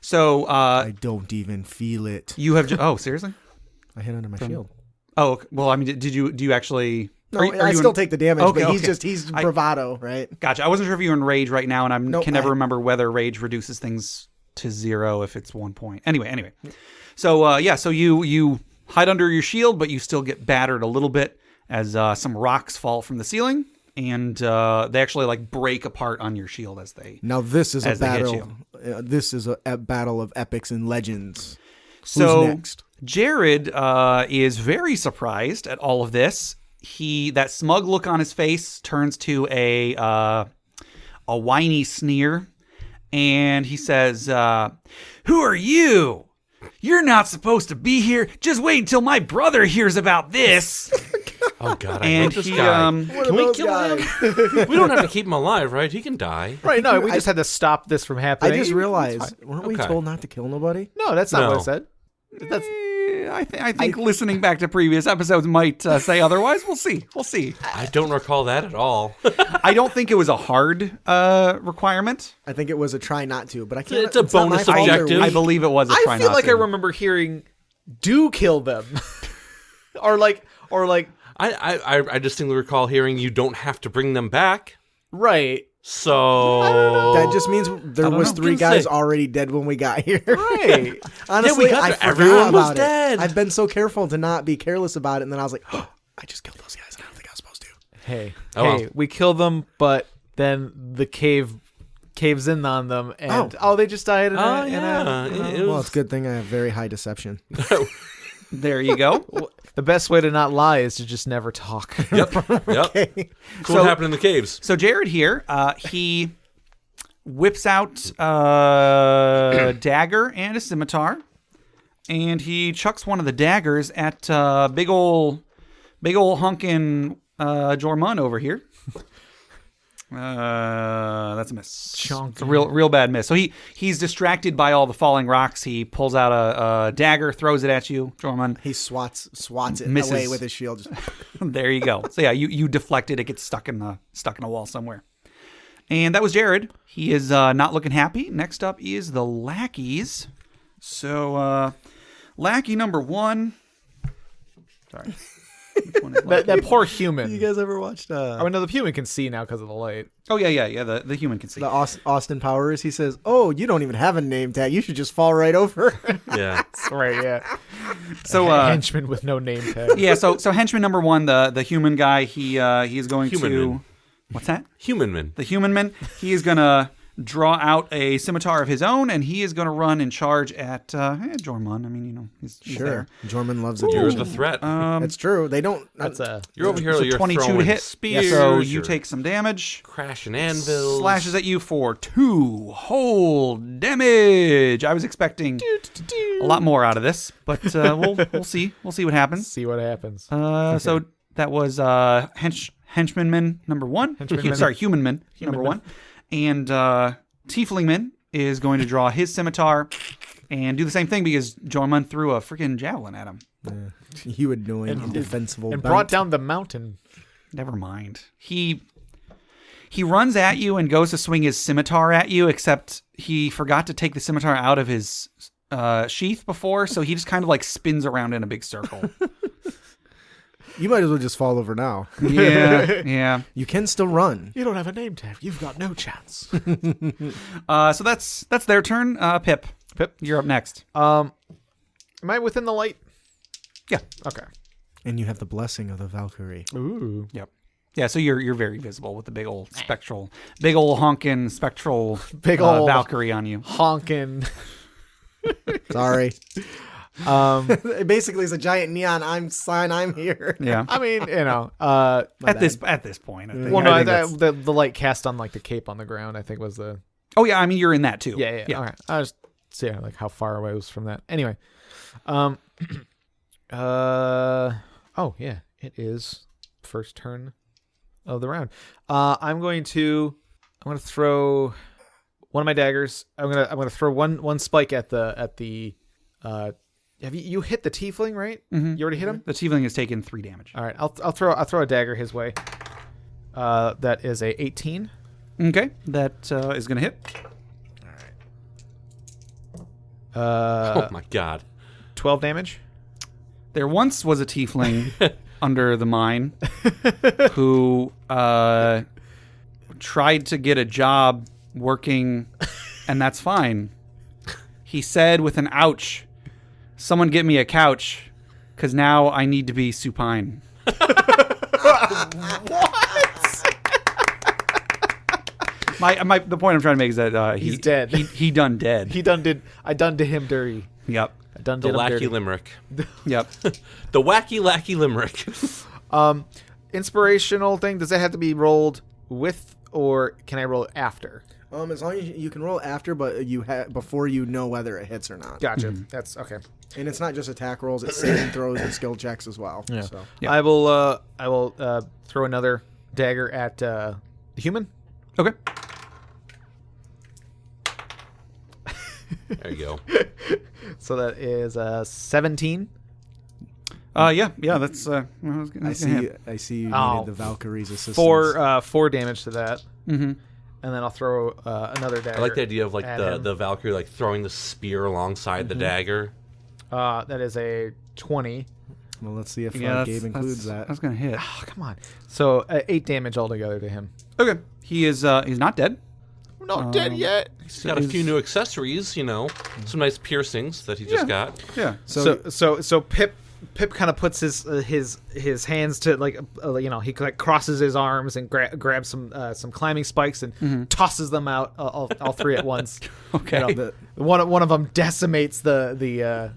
So I don't even feel it. You have. Oh, seriously? I hit under my shield. Oh, okay. Well, I mean, do you actually? No, I still take the damage, okay, but he's bravado, right? Gotcha. I wasn't sure if you're in rage right now, and I can never remember whether rage reduces things to 0 if it's 1 point. Anyway. So so you hide under your shield, but you still get battered a little bit as some rocks fall from the ceiling, and they actually like break apart on your shield as they. Now this is a battle. This is a battle of epics and legends. So who's next? Jared is very surprised at all of this. That smug look on his face turns to a whiny sneer, and he says, "Who are you? You're not supposed to be here. Just wait until my brother hears about this." Oh God! I And hate this he, guy. Can we kill him? We don't have to keep him alive, right? He can die. Right, no, we just had to stop this from happening. I just realized, weren't we told not to kill nobody? No, that's not what I said. That's I think listening back to previous episodes might say otherwise. We'll see. I don't recall that at all. I don't think it was a hard requirement. I think it was a try not to, but I can't. It's a bonus objective. I believe it was a try I feel not like to. I remember hearing, "Do kill them," or like. I distinctly recall hearing you don't have to bring them back. Right. So that just means there was 3 guys already dead when we got here. Right. Honestly, yeah, I forgot everyone was about dead. it. I've been so careful to not be careless about it, and then I was like, "Oh, I just killed those guys. I don't think I was supposed to." Hey, well. we kill them, but then the cave caves in on them, and they just died. Well, it's a good thing I have very high deception. There you go. The best way to not lie is to just never talk. Yep. Okay. So what happened in the caves? So Jared here, he whips out a dagger and a scimitar, and he chucks one of the daggers at big ol' hunkin' Jormund over here. That's a miss. It's a real bad miss. So he's distracted by all the falling rocks. He pulls out a dagger, throws it at you, Jormund. He swats it Misses. away with his shield. There you go. So yeah, you deflect it. It gets stuck in a wall somewhere. And that was Jared. He is not looking happy. Next up is the lackeys. So, lackey number 1. Sorry. Which one is lackey? That poor human. You guys ever watched I mean, no, the human can see now because of the light. Oh, yeah. The human can see. the Austin Powers? He says, "Oh, you don't even have a name tag. You should just fall right over." Yeah. Right, yeah. So, Henchman with no name tag. yeah, so henchman number 1, the human guy, he is going Human to... man. What's that? Human man. The human man. He is going to draw out a scimitar of his own, and he is going to run and charge at Jormon. I mean, you know, he's there. Jorman loves You're attention. the threat. That's true. They don't. That's You're over here. So You're 22 throwing to hit. spears. So you you're take some damage. crashing anvils. Slashes at you for 2 whole damage. I was expecting a lot more out of this, but we'll see. We'll see what happens. See what happens. So that was henchman number 1. Henchmanman. Sorry, human number 1. And Tieflingman is going to draw his scimitar and do the same thing because Jormund threw a freaking javelin at him. You annoying, indefensible. And bunt. brought down the mountain. Never mind. He runs at you and goes to swing his scimitar at you, except he forgot to take the scimitar out of his sheath before, so he just kind of like spins around in a big circle. You might as well just fall over now. Yeah. You can still run. You don't have a name tag. You've got no chance. So that's their turn. Pip, you're up next. Am I within the light? Yeah. Okay. And you have the blessing of the Valkyrie. Ooh. Yep. Yeah, so you're very visible with the big old honking spectral Big ol' Valkyrie on you. Honking. Sorry. It basically is a giant neon sign. I'm here. Yeah. I mean, you know, At this point, I think. well, no, I think that's- the light cast on like the cape on the ground, I think was the. Oh yeah, I mean you're in that too. Yeah. All right. I was seeing like how far away I was from that. Anyway, oh yeah, it is first turn of the round. I'm going to throw one of my daggers. I'm gonna throw one spike at the. Have you hit the tiefling, right? Mhm. You already hit him. The tiefling has taken 3 damage. All right. I'll throw a dagger his way. That is a 18. Okay, that is gonna hit. Oh my god. 12 damage. There once was a tiefling under the mine who tried to get a job working, and that's fine. He said with an ouch, "Someone get me a couch, because now I need to be supine." The point I'm trying to make is that He's dead. He done dead. I done to him dirty. Yep. I done The did him lackey dirty. limerick. Yep. The wacky lackey limerick. Inspirational thing, does that have to be rolled with, or can I roll it after? As long as you can roll after, but before you know whether it hits or not. Gotcha. That's okay. And it's not just attack rolls; it's saving throws and skill checks as well. Yeah. So. Yeah. I will throw another dagger at the human. Okay. There you go. So that is 17. Yeah. That's. I I see. You Oh. needed the Valkyrie's assistance. 4 damage to that, Mm-hmm. and then I'll throw another dagger. I like the idea of like at the him. the Valkyrie like throwing the spear alongside the dagger. That is a 20. Well, let's see if Yeah, Gabe includes that. That's gonna hit. Oh, come on. So 8 damage altogether to him. Okay. He is. He's not dead. I'm not dead yet. He's got a few new accessories, you know, some nice piercings that he just got. Yeah. So Pip kind of puts his hands to like he like crosses his arms and grabs some climbing spikes and tosses them out all 3 at once. Okay. You know, one of them decimates the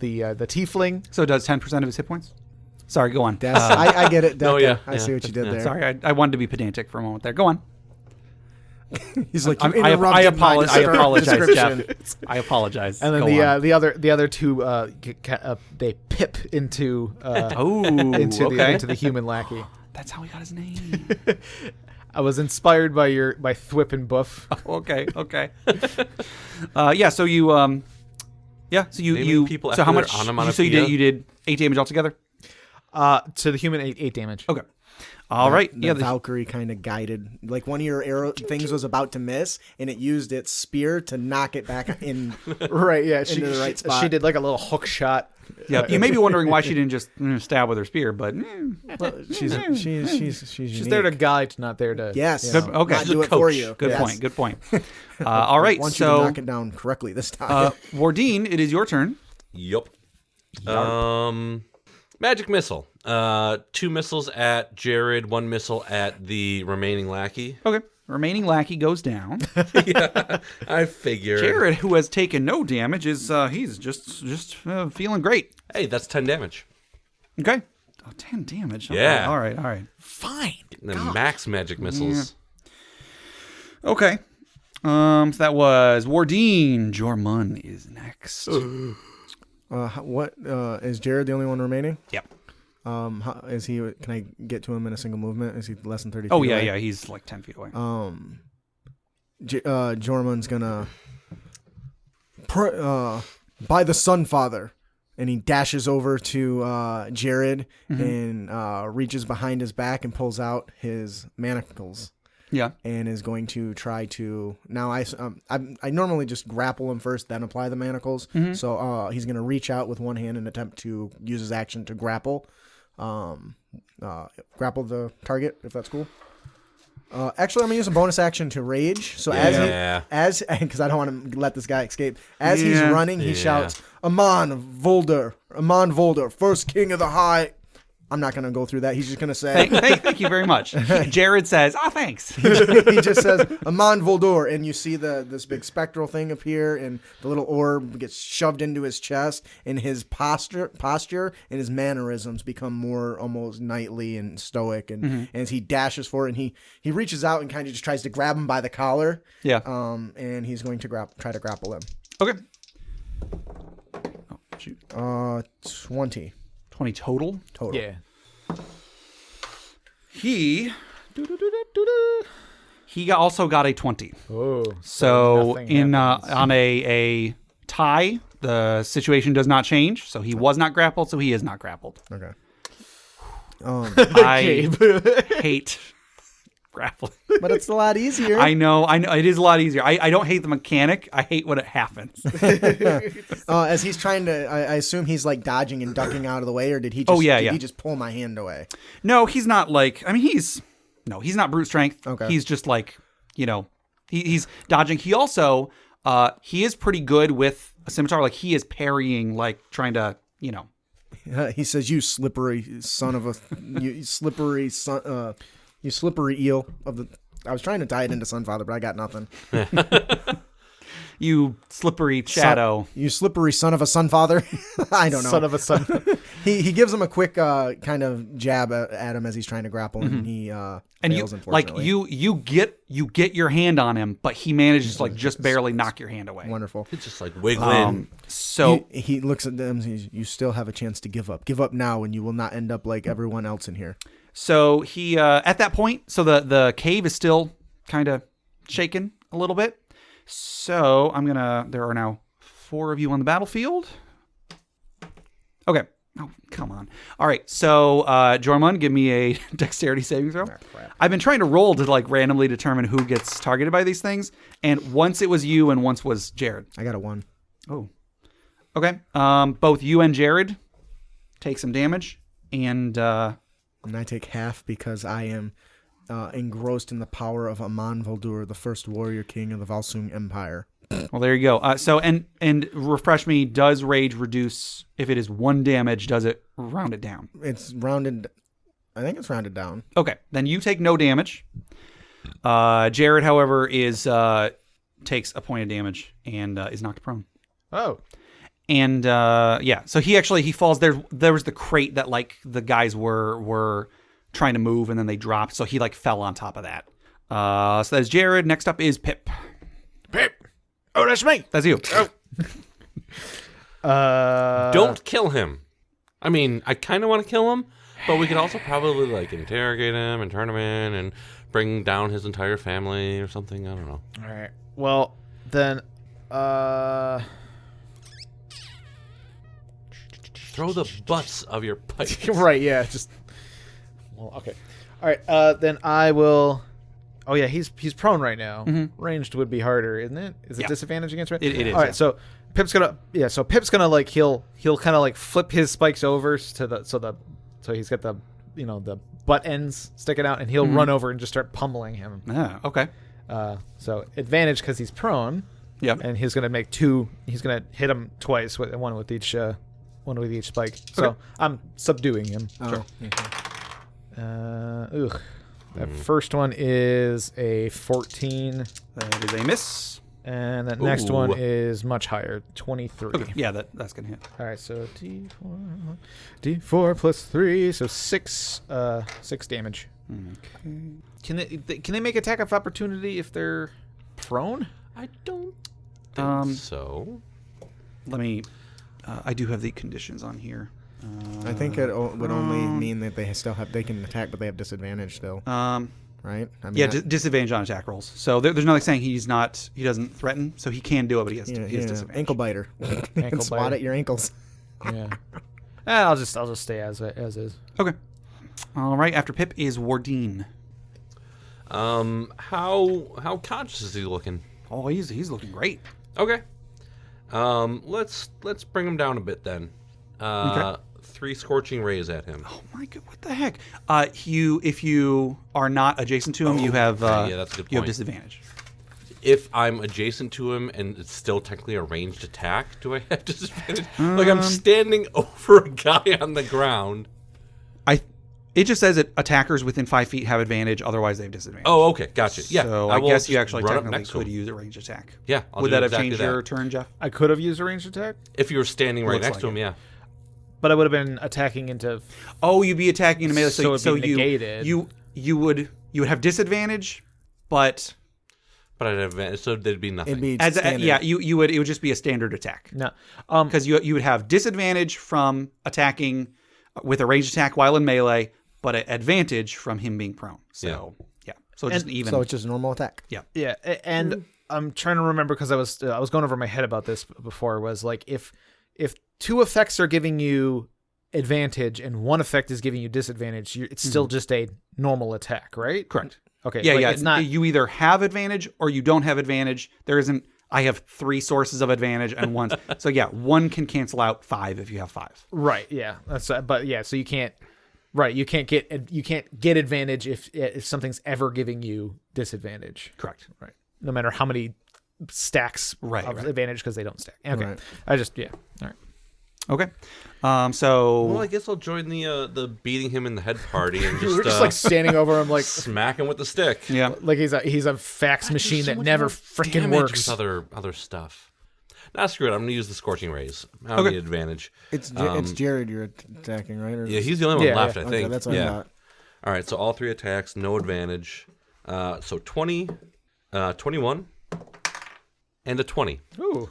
tiefling. So it does 10% of his hit points. Sorry. Go on. I get it. No, Decca. yeah, I see what you did there. Sorry. I wanted to be pedantic for a moment there. Go on. He's like, I you interrupted my apologize, description. Jeff. I apologize. And then Go on. the other 2 they pip into into the human lackey. That's how he got his name. I was inspired by Thwip and Buff. Okay. Yeah. So you. Yeah. So Naming you. people So how after much? their So you onomatopoeia? did 8 damage altogether. To the human, 8 damage. Okay. All right. The Yeah. Valkyrie kind of guided, like one of your arrow things was about to miss, and it used its spear to knock it back in. Right, yeah. Into the right spot. She did like a little hook shot. Yeah. You may be wondering why she didn't just stab with her spear, but She's She's there to guide, not there to. Yes. Good- okay. Not She's do a it for coach. you. good Yes. point. Good point. All right. Want you to So, knock it down correctly this time. Wardin, it is your turn. Yup. Magic missile. 2 missiles at Jared, 1 missile at the remaining lackey. Okay. Remaining lackey goes down. Yeah, I figured. Jared, who has taken no damage, is he's just feeling great. Hey, that's 10 damage. Okay. Oh, 10 damage. Okay. Yeah. All right. All right. Fine. The max magic missiles. Okay. So that was Wardin. Jormun is next. What is Jared the only one remaining? Yep. How, is he? Can I get to him in a single movement? Is he less than 30 feet Oh yeah, away? yeah. He's like 10 feet away. Jormun's gonna by the Sun Father, and he dashes over to Jared and reaches behind his back and pulls out his manacles. Yeah. And is going to try to now. I normally just grapple him first, then apply the manacles. So he's going to reach out with one hand and attempt to use his action to grapple the target, if that's cool. Actually, I'm gonna use a bonus action to rage. So as because I don't want to let this guy escape. As he's running, he shouts, "Amon Volder, first king of the High." I'm not gonna go through that. He's just gonna say, Thank you very much. Jared says, "Oh, thanks." he just says, "Amon Volder," and you see this big spectral thing appear, and the little orb gets shoved into his chest, and his posture and his mannerisms become more almost knightly and stoic. And as he dashes forward, and he reaches out and kind of just tries to grab him by the collar. Yeah. And he's going to try to grapple him. Okay. Oh shoot. 20 total. Yeah. He also got a 20. Oh. So nothing happens. on a tie, the situation does not change. So he was not grappled, so he is not grappled. Okay. I hate grappling. But it's a lot easier. I know it is a lot easier. I don't hate the mechanic. I hate when it happens. As he's trying to, I assume he's like dodging and ducking out of the way, or did he just, he just pull my hand away? No, he's not like, I mean, he's not brute strength. Okay. He's just like, he's dodging. He also, he is pretty good with a scimitar. Like he is parrying, like trying to, He says, "You slippery son of a, you slippery eel of the." I was trying to tie it into Sunfather, but I got nothing. you slippery shadow. You slippery son of a Sunfather. I don't know. Son of a son. He gives him a quick kind of jab at him as he's trying to grapple, and he fails, unfortunately. you get your hand on him, but he manages to like just barely knock your hand away. Wonderful. It's just like wiggling. So he looks at them and says, "You still have a chance to give up. Give up now, and you will not end up like everyone else in here." So he at that point, so the cave is still kind of shaken a little bit. So there are now 4 of you on the battlefield. Okay. Oh, come on. All right. So Jormun, give me a dexterity saving throw. I've been trying to roll to like randomly determine who gets targeted by these things, and once it was you and once was Jared. I got a 1. Oh. Okay. Both you and Jared take some damage, and I take half because I am engrossed in the power of Amon Voldur, the first warrior king of the Valsung Empire. well, there you go. So and refresh me. Does rage reduce if it is 1 damage? Does it round it down? It's rounded. I think it's rounded down. Okay, then you take no damage. Jared, however, takes a point of damage and is knocked prone. Oh. And so he falls. There was the crate that like the guys were trying to move, and then they dropped. So he like fell on top of that. So that's Jared. Next up is Pip. Pip. Oh, that's me. That's you. Don't kill him. I mean, I kind of want to kill him, but we could also probably like interrogate him and turn him in and bring down his entire family or something. I don't know. All right. Well, then, Throw the butts of your pipe. right, yeah, just... Well, okay. All right. Then I will. Oh yeah, he's prone right now. Ranged would be harder, isn't it? Is it disadvantage against range? It is. All right. So Pip's gonna like he'll kind of like flip his spikes over to so he's got the the butt ends sticking out, and he'll run over and just start pummeling him. Ah, okay. So advantage because he's prone. Yep. And he's gonna make two. He's gonna hit him twice with one with each spike. So I'm subduing him. Oh, That first one is a 14, That is a miss. and that next one Ooh. is much higher, 23. Okay. Yeah, that's gonna hit. All right, so D4 plus 3, so 6 damage. Can they make attack of opportunity if they're prone? I don't think so. Let me. I do have the conditions on here. I think it would only mean that they can attack, but they have disadvantage still. Right? I mean, Yeah, disadvantage on attack rolls. So there's nothing saying he doesn't threaten, so he can do it, but he has disadvantage. ankle biter. And swat biter. at your ankles. Yeah. I'll just stay as is. Okay. All right. After Pip is Wardin. How conscious is he looking? Oh, he's looking great. Okay. Let's bring him down a bit then. Okay. 3 scorching rays at him. Oh my god, what the heck? If you are not adjacent to him, you have yeah, that's a good you have point. disadvantage. If I'm adjacent to him and it's still technically a ranged attack, do I have disadvantage? Like I'm standing over a guy on the ground. It just says that attackers within 5 feet have advantage, otherwise they have disadvantage. Oh, okay, gotcha. Yeah, So I I will guess you just actually run up technically next to could him. use a ranged attack. Yeah, I'll Would do that have exactly changed that. your turn, Jeff? I could have used a ranged attack, If you were standing right Looks next like to him, it. yeah. but I would have been attacking into. Oh, you'd be attacking in a melee, So it'd so be you negated. you would have disadvantage, but But I'd have advantage, so there'd be nothing. It'd be as standard. it would just be a standard attack No. because you would have disadvantage from attacking with a ranged attack while in melee, but an advantage from him being prone. So yeah, so just even. So it's just a normal attack. Yeah. Yeah, and I'm trying to remember because I was going over my head about this before. Was like if 2 effects are giving you advantage and 1 effect is giving you disadvantage, it's still just a normal attack, right? Correct. Okay. Yeah, like, yeah. It's not. You either have advantage or you don't have advantage. There isn't. I have 3 sources of advantage and 1. So yeah, 1 can cancel out 5 if you have 5. Right. Yeah. That's. But yeah. So you can't. Right. You can't get advantage if something's ever giving you disadvantage. Correct. Right. No matter how many stacks Right, of right. advantage because they don't stack. Okay. Right. I just All right. Okay. So Well, I guess I'll join the beating him in the head party and just, We're just like standing over him, like smack him with the stick. yeah. like he's a fax machine So that much never more freaking damage works. with other stuff. Nah, screw it. I'm gonna use the scorching rays. I don't Okay. need advantage. It's Jared you're attacking, right? Or Yeah, he's the only one Yeah, left. yeah. I Okay, think. that's what I yeah. thought. All right. So all 3 attacks, no advantage. So 20, 21, and a 20. Ooh.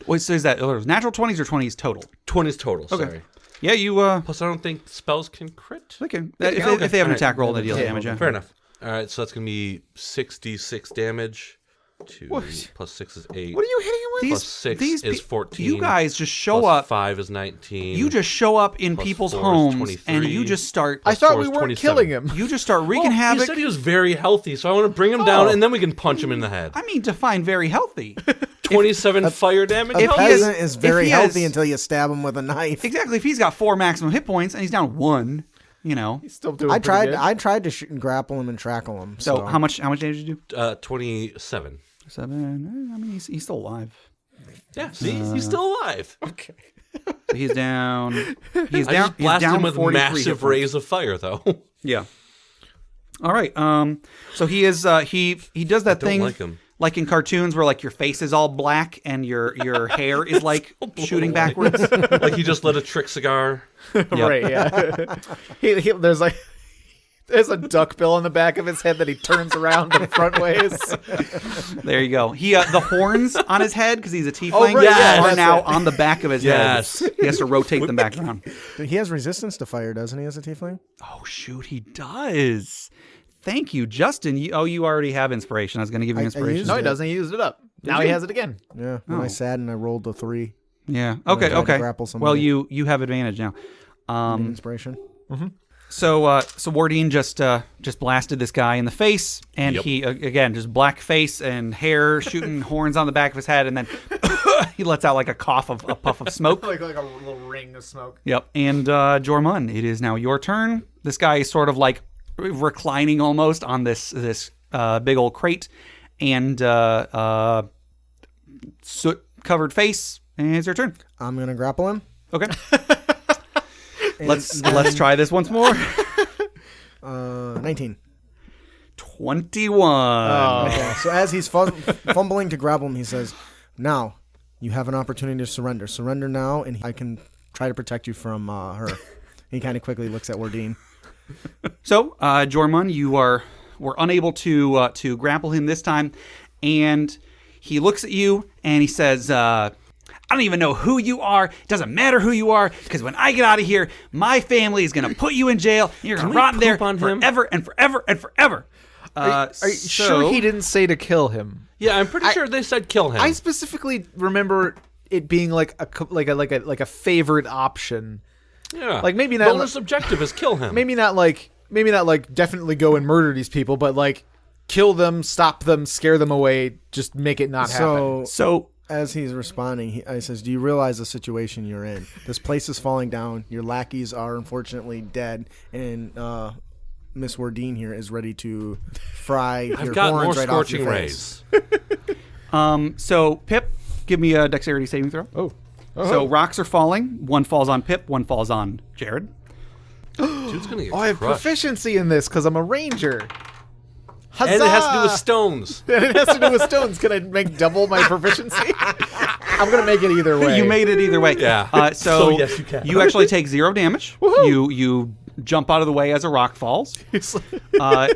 Wait, so is that natural 20s or 20s total? 20 is total. Sorry. Yeah, you Plus, I don't think spells can crit. they can. Okay. If they have an All attack right. roll, they deal damage. Yeah. Fair enough. All right. So that's gonna be 66 damage. 2 What? plus 6 is 8. What are you hitting him with? Plus 6 is pe- 14. You guys just show plus up. 5 is 19. You just show up in Plus people's 4 is homes 23. and you just start. I thought 4 we is weren't 27. killing him. You just start wreaking Well, havoc. You said he was very healthy, so I want to bring him down, and then we can punch him in the head. I mean, define very healthy. 27 fire damage. A he peasant has- is very if he has- healthy until you stab him with a knife. Exactly. If he's got 4 maximum hit points and he's down 1, He's still doing. I pretty good. tried to shoot and grapple him and trackle him. So how much damage did you do? 27. 7. I mean, he's still alive. Yeah, see, he's still alive. Okay. So he's down. He's I down. just blasted he's down him with 43 hit massive points. rays of fire, though. Yeah. All right. So he is. He does that don't thing like him. like in cartoons where like your face is all black and your hair is like shooting away. backwards. Like he just lit a trick cigar. Right. Yeah. There's a duck bill on the back of his head that he turns around the front ways. There you go. He the horns on his head because he's a tiefling right, yeah, are that's now it. on the back of his Yes. head. He has to rotate them back around. He has resistance to fire, doesn't he, as a tiefling? Oh shoot, he does. Thank you, Justin. You already have inspiration. I was going to give you I inspiration. used No, he it. doesn't. He used it up. Now he has it again. Yeah. When I sat and I rolled a 3. Yeah. I Okay. tried to Okay. grapple Well, somebody. you have advantage now. Inspiration. So Wardin just blasted this guy in the face, and Yep. he again just black face and hair shooting horns on the back of his head, and then he lets out like a puff of smoke. like a little ring of smoke. Yep. And Jormun, it is now your turn. This guy is sort of like reclining almost on this big old crate, and soot covered face. And it's your turn. I'm gonna grapple him. Okay. Let's try this once more. 19. 21. Okay. So as he's fumbling to grab him, he says, "Now you have an opportunity to surrender. Surrender now, and I can try to protect you from her." He kind of quickly looks at Wardin. So, Jormun, you were unable to grapple him this time, and he looks at you and he says, I don't even know who you are. It doesn't matter who you are, because when I get out of here, my family is going to put you in jail, and you're going to rot in there forever and forever and forever. Are you sure he didn't say to kill him? Yeah, I'm pretty sure they said kill him. I specifically remember it being like a favorite option. yeah. Like maybe not. Bonus objective is kill him. Maybe not like definitely go and murder these people, but like kill them, stop them, scare them away, just make it not happen. So As he's responding, he says, "Do you realize the situation you're in? This place is falling down. Your lackeys are unfortunately dead, and Miss Wardin here is ready to fry your I've got more horns right off scorching your face." rays. so Pip, give me a dexterity saving throw. Oh. So rocks are falling. One falls on Pip, one falls on Jared. Dude's gonna get I have crushed. proficiency in this because I'm a ranger. Huzzah! And it has to do with stones. And it has to do with stones. Can I make double my proficiency? I'm gonna make it either way. You made it either way. Yeah. So yes, you can. You actually take 0 damage. You jump out of the way as a rock falls.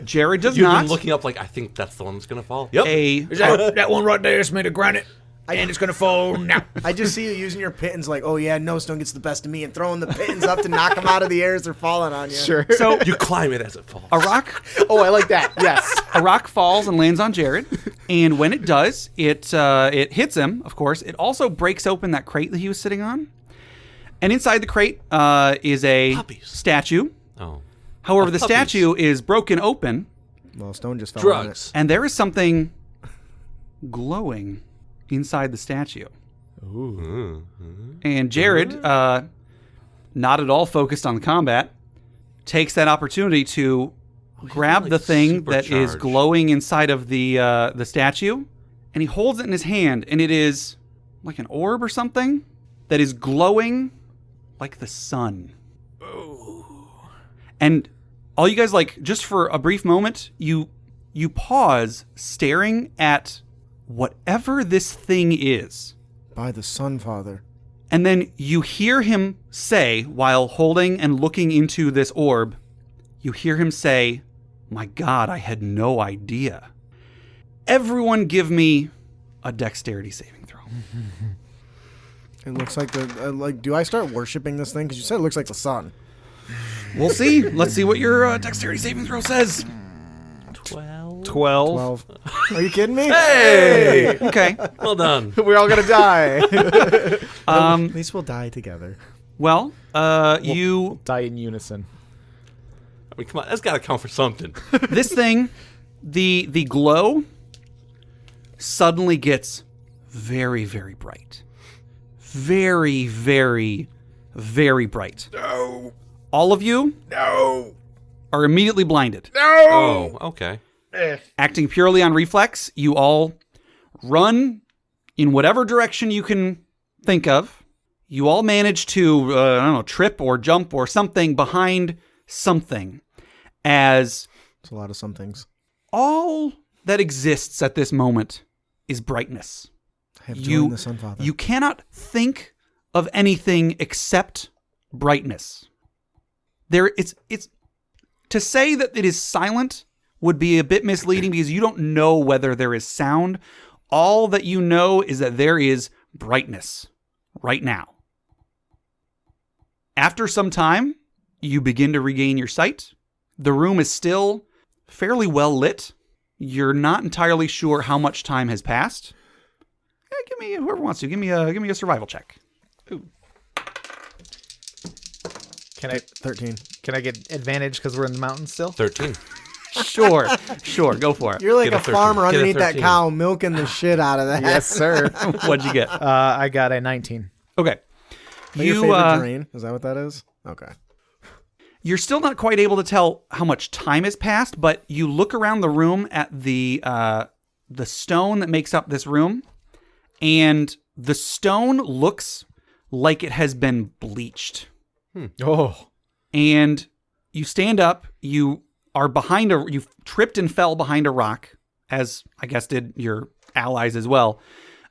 Jared does You've not. been looking up like, I think that's the one that's gonna fall. Yep. Is that one right there is made of granite, and it's gonna fall now. I just see you using your pittons like, "Oh yeah, no stone gets the best of me," and throwing the pittons up to knock them out of the air as they're falling on you. Sure. So You climb it as it falls. a rock Oh, I like that. Yes. a rock falls and lands on Jared, and when it does, it hits him. Of course, it also breaks open that crate that he was sitting on, and inside the crate is a Puppies. statue. Oh. However, the Puppies. statue is broken open, Well, stone just fell on it. Drugs. and there is something glowing inside the statue. And Jared, not at all focused on the combat, takes that opportunity to grab like the thing that is supercharged. glowing inside of the statue, and he holds it in his hand, and it is like an orb or something that is glowing like the sun. And all you guys, like, just for a brief moment, you pause staring at whatever this thing is. By the Sun Father. And then you hear him say, while holding and looking into this orb, you hear him say, "My God, I had no idea." Everyone give me a dexterity saving throw. It looks like do I start worshiping this thing? Because you said it looks like the sun. We'll see. Let's see what your dexterity saving throw says. 12. 12. Are you kidding me? Hey! Okay. Well done. We're all gonna die. At least we'll die together. Well, you... Die in unison. I mean, come on, that's got to count for something. This thing, the glow suddenly gets very, very bright. Very, very, very bright. No, All of you no, are immediately blinded. no. Oh, okay. Acting purely on reflex, you all run in whatever direction you can think of. You all manage to, trip or jump or something behind something, as It's a lot of some things. all that exists at this moment is brightness. I have joined the Sun Father. You cannot think of anything except brightness. It's to say that it is silent would be a bit misleading because you don't know whether there is sound. All that you know is that there is brightness right now. After some time, you begin to regain your sight. The room is still fairly well lit. You're not entirely sure how much time has passed. Give me, whoever wants to, give me a survival check. Can I? 13. Can I get advantage because we're in the mountains still? 13. Sure, go for it. You're like Get a a 13. farmer Get a underneath that 13. cow milking the shit out of that. Yes, sir. What'd you get? I got a 19. Okay. Your favorite drain? Is that what that is? Okay. You're still not quite able to tell how much time has passed, but you look around the room at the stone that makes up this room, and the stone looks like it has been bleached. Oh. And you stand up, you tripped and fell behind a rock, as I guess did your allies as well.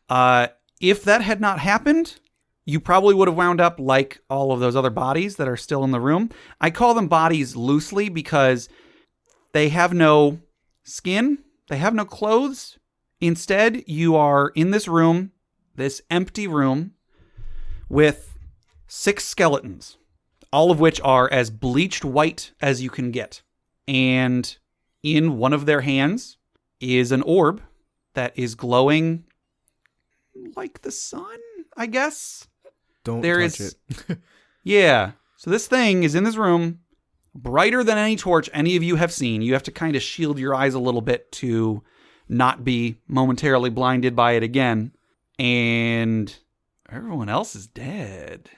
If that had not happened, you probably would have wound up like all of those other bodies that are still in the room. I call them bodies loosely because they have no skin, they have no clothes. Instead, you are in this room, this empty room, with 6 skeletons, all of which are as bleached white as you can get. And in one of their hands is an orb that is glowing like the sun, I guess. Don't There touch is- it. Yeah. So this thing is in this room, brighter than any torch any of you have seen. You have to kind of shield your eyes a little bit to not be momentarily blinded by it again. And everyone else is dead.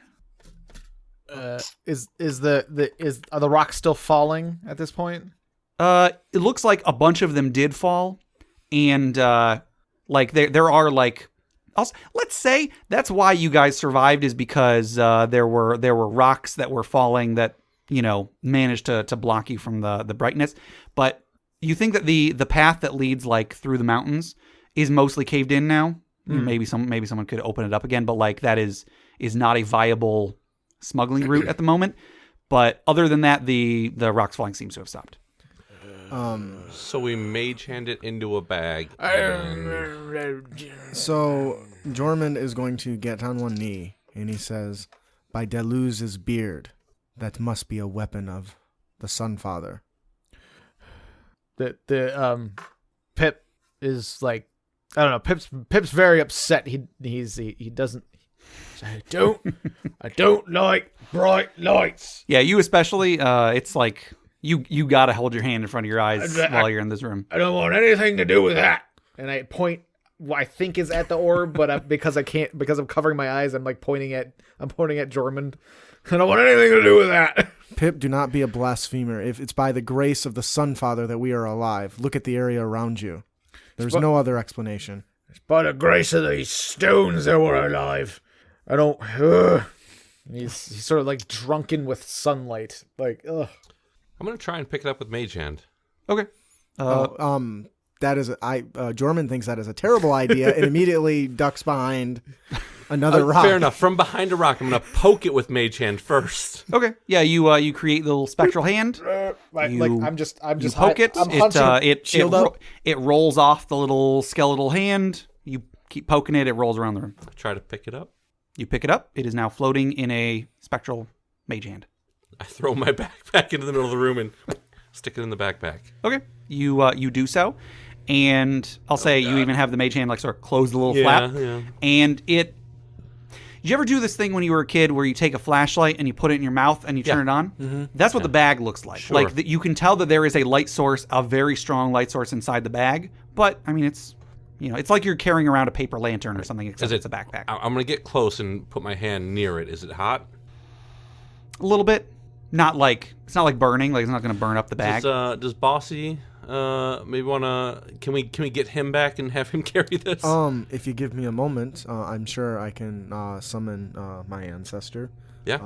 Are the rocks still falling at this point? It looks like a bunch of them did fall, and like there are like, let's say that's why you guys survived, is because there were rocks that were falling that managed to block you from the brightness. But you think that the path that leads like through the mountains is mostly caved in now. Maybe someone could open it up again, but like that is not a viable smuggling route at the moment. But other than that, the rocks falling seems to have stopped. So we mage hand it into a bag. So Jormund is going to get on one knee and he says, "By Deluz's beard, that must be a weapon of the Sunfather." The Pip is like, I don't know. Pip's very upset. He doesn't. I don't like bright lights. Yeah, you especially. It's like you gotta hold your hand in front of your eyes while you're in this room. I don't want anything to do with that. And I point what I think is at the orb, but because I'm covering my eyes, I'm pointing at Jormund. I don't want anything to do with that. Pip, do not be a blasphemer. If it's by the grace of the Sunfather that we are alive, look at the area around you. There's no other explanation. It's by the grace of these stones that we're alive. I don't. He's sort of like drunken with sunlight. Like, ugh. I'm gonna try and pick it up with mage hand. Okay. That is Jormund thinks that is a terrible idea and immediately ducks behind another rock. Fair enough. From behind a rock, I'm gonna poke it with mage hand first. Okay. Yeah, you create the little spectral hand. I'm just You poke it. It rolls off the little skeletal hand. You keep poking it. It rolls around the room. I try to pick it up. You pick it up. It is now floating in a spectral mage hand. I throw my backpack into the middle of the room and stick it in the backpack. Okay. You do so, and I'll say you even have the mage hand like sort of close the little flap. Yeah. And it. Did you ever do this thing when you were a kid where you take a flashlight and you put it in your mouth and you turn it on? Mm-hmm. That's what the bag looks like. Sure. Like you can tell that there is a light source, a very strong light source inside the bag. But I mean, it's like you're carrying around a paper lantern or something, except it's a backpack. I'm gonna get close and put my hand near it. Is it hot? A little bit. It's not like burning. Like it's not going to burn up the bag. Does Bossy maybe wanna? Can we get him back and have him carry this? If you give me a moment, I'm sure I can summon my ancestor. Yeah.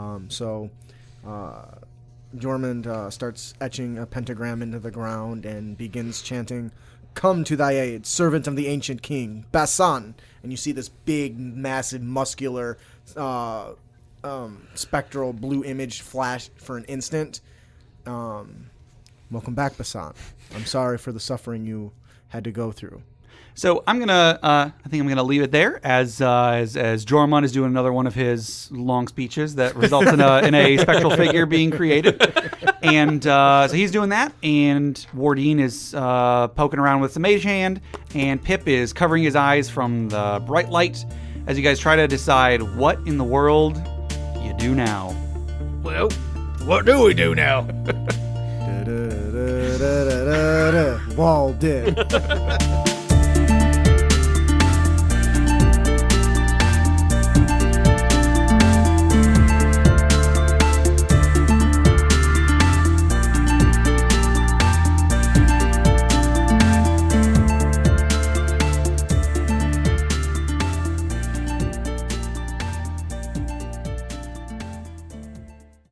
Jormund starts etching a pentagram into the ground and begins chanting, "Come to thy aid, servant of the ancient king, Basan." And you see this big, massive, muscular, spectral blue image flash for an instant. Welcome back, Basan. I'm sorry for the suffering you had to go through. So I think I'm gonna leave it there as Jormund is doing another one of his long speeches that results in a spectral figure being created, and so he's doing that, and Wardin is poking around with the mage hand, and Pip is covering his eyes from the bright light as you guys try to decide what in the world you do now. Well, What do we do now? Waldin.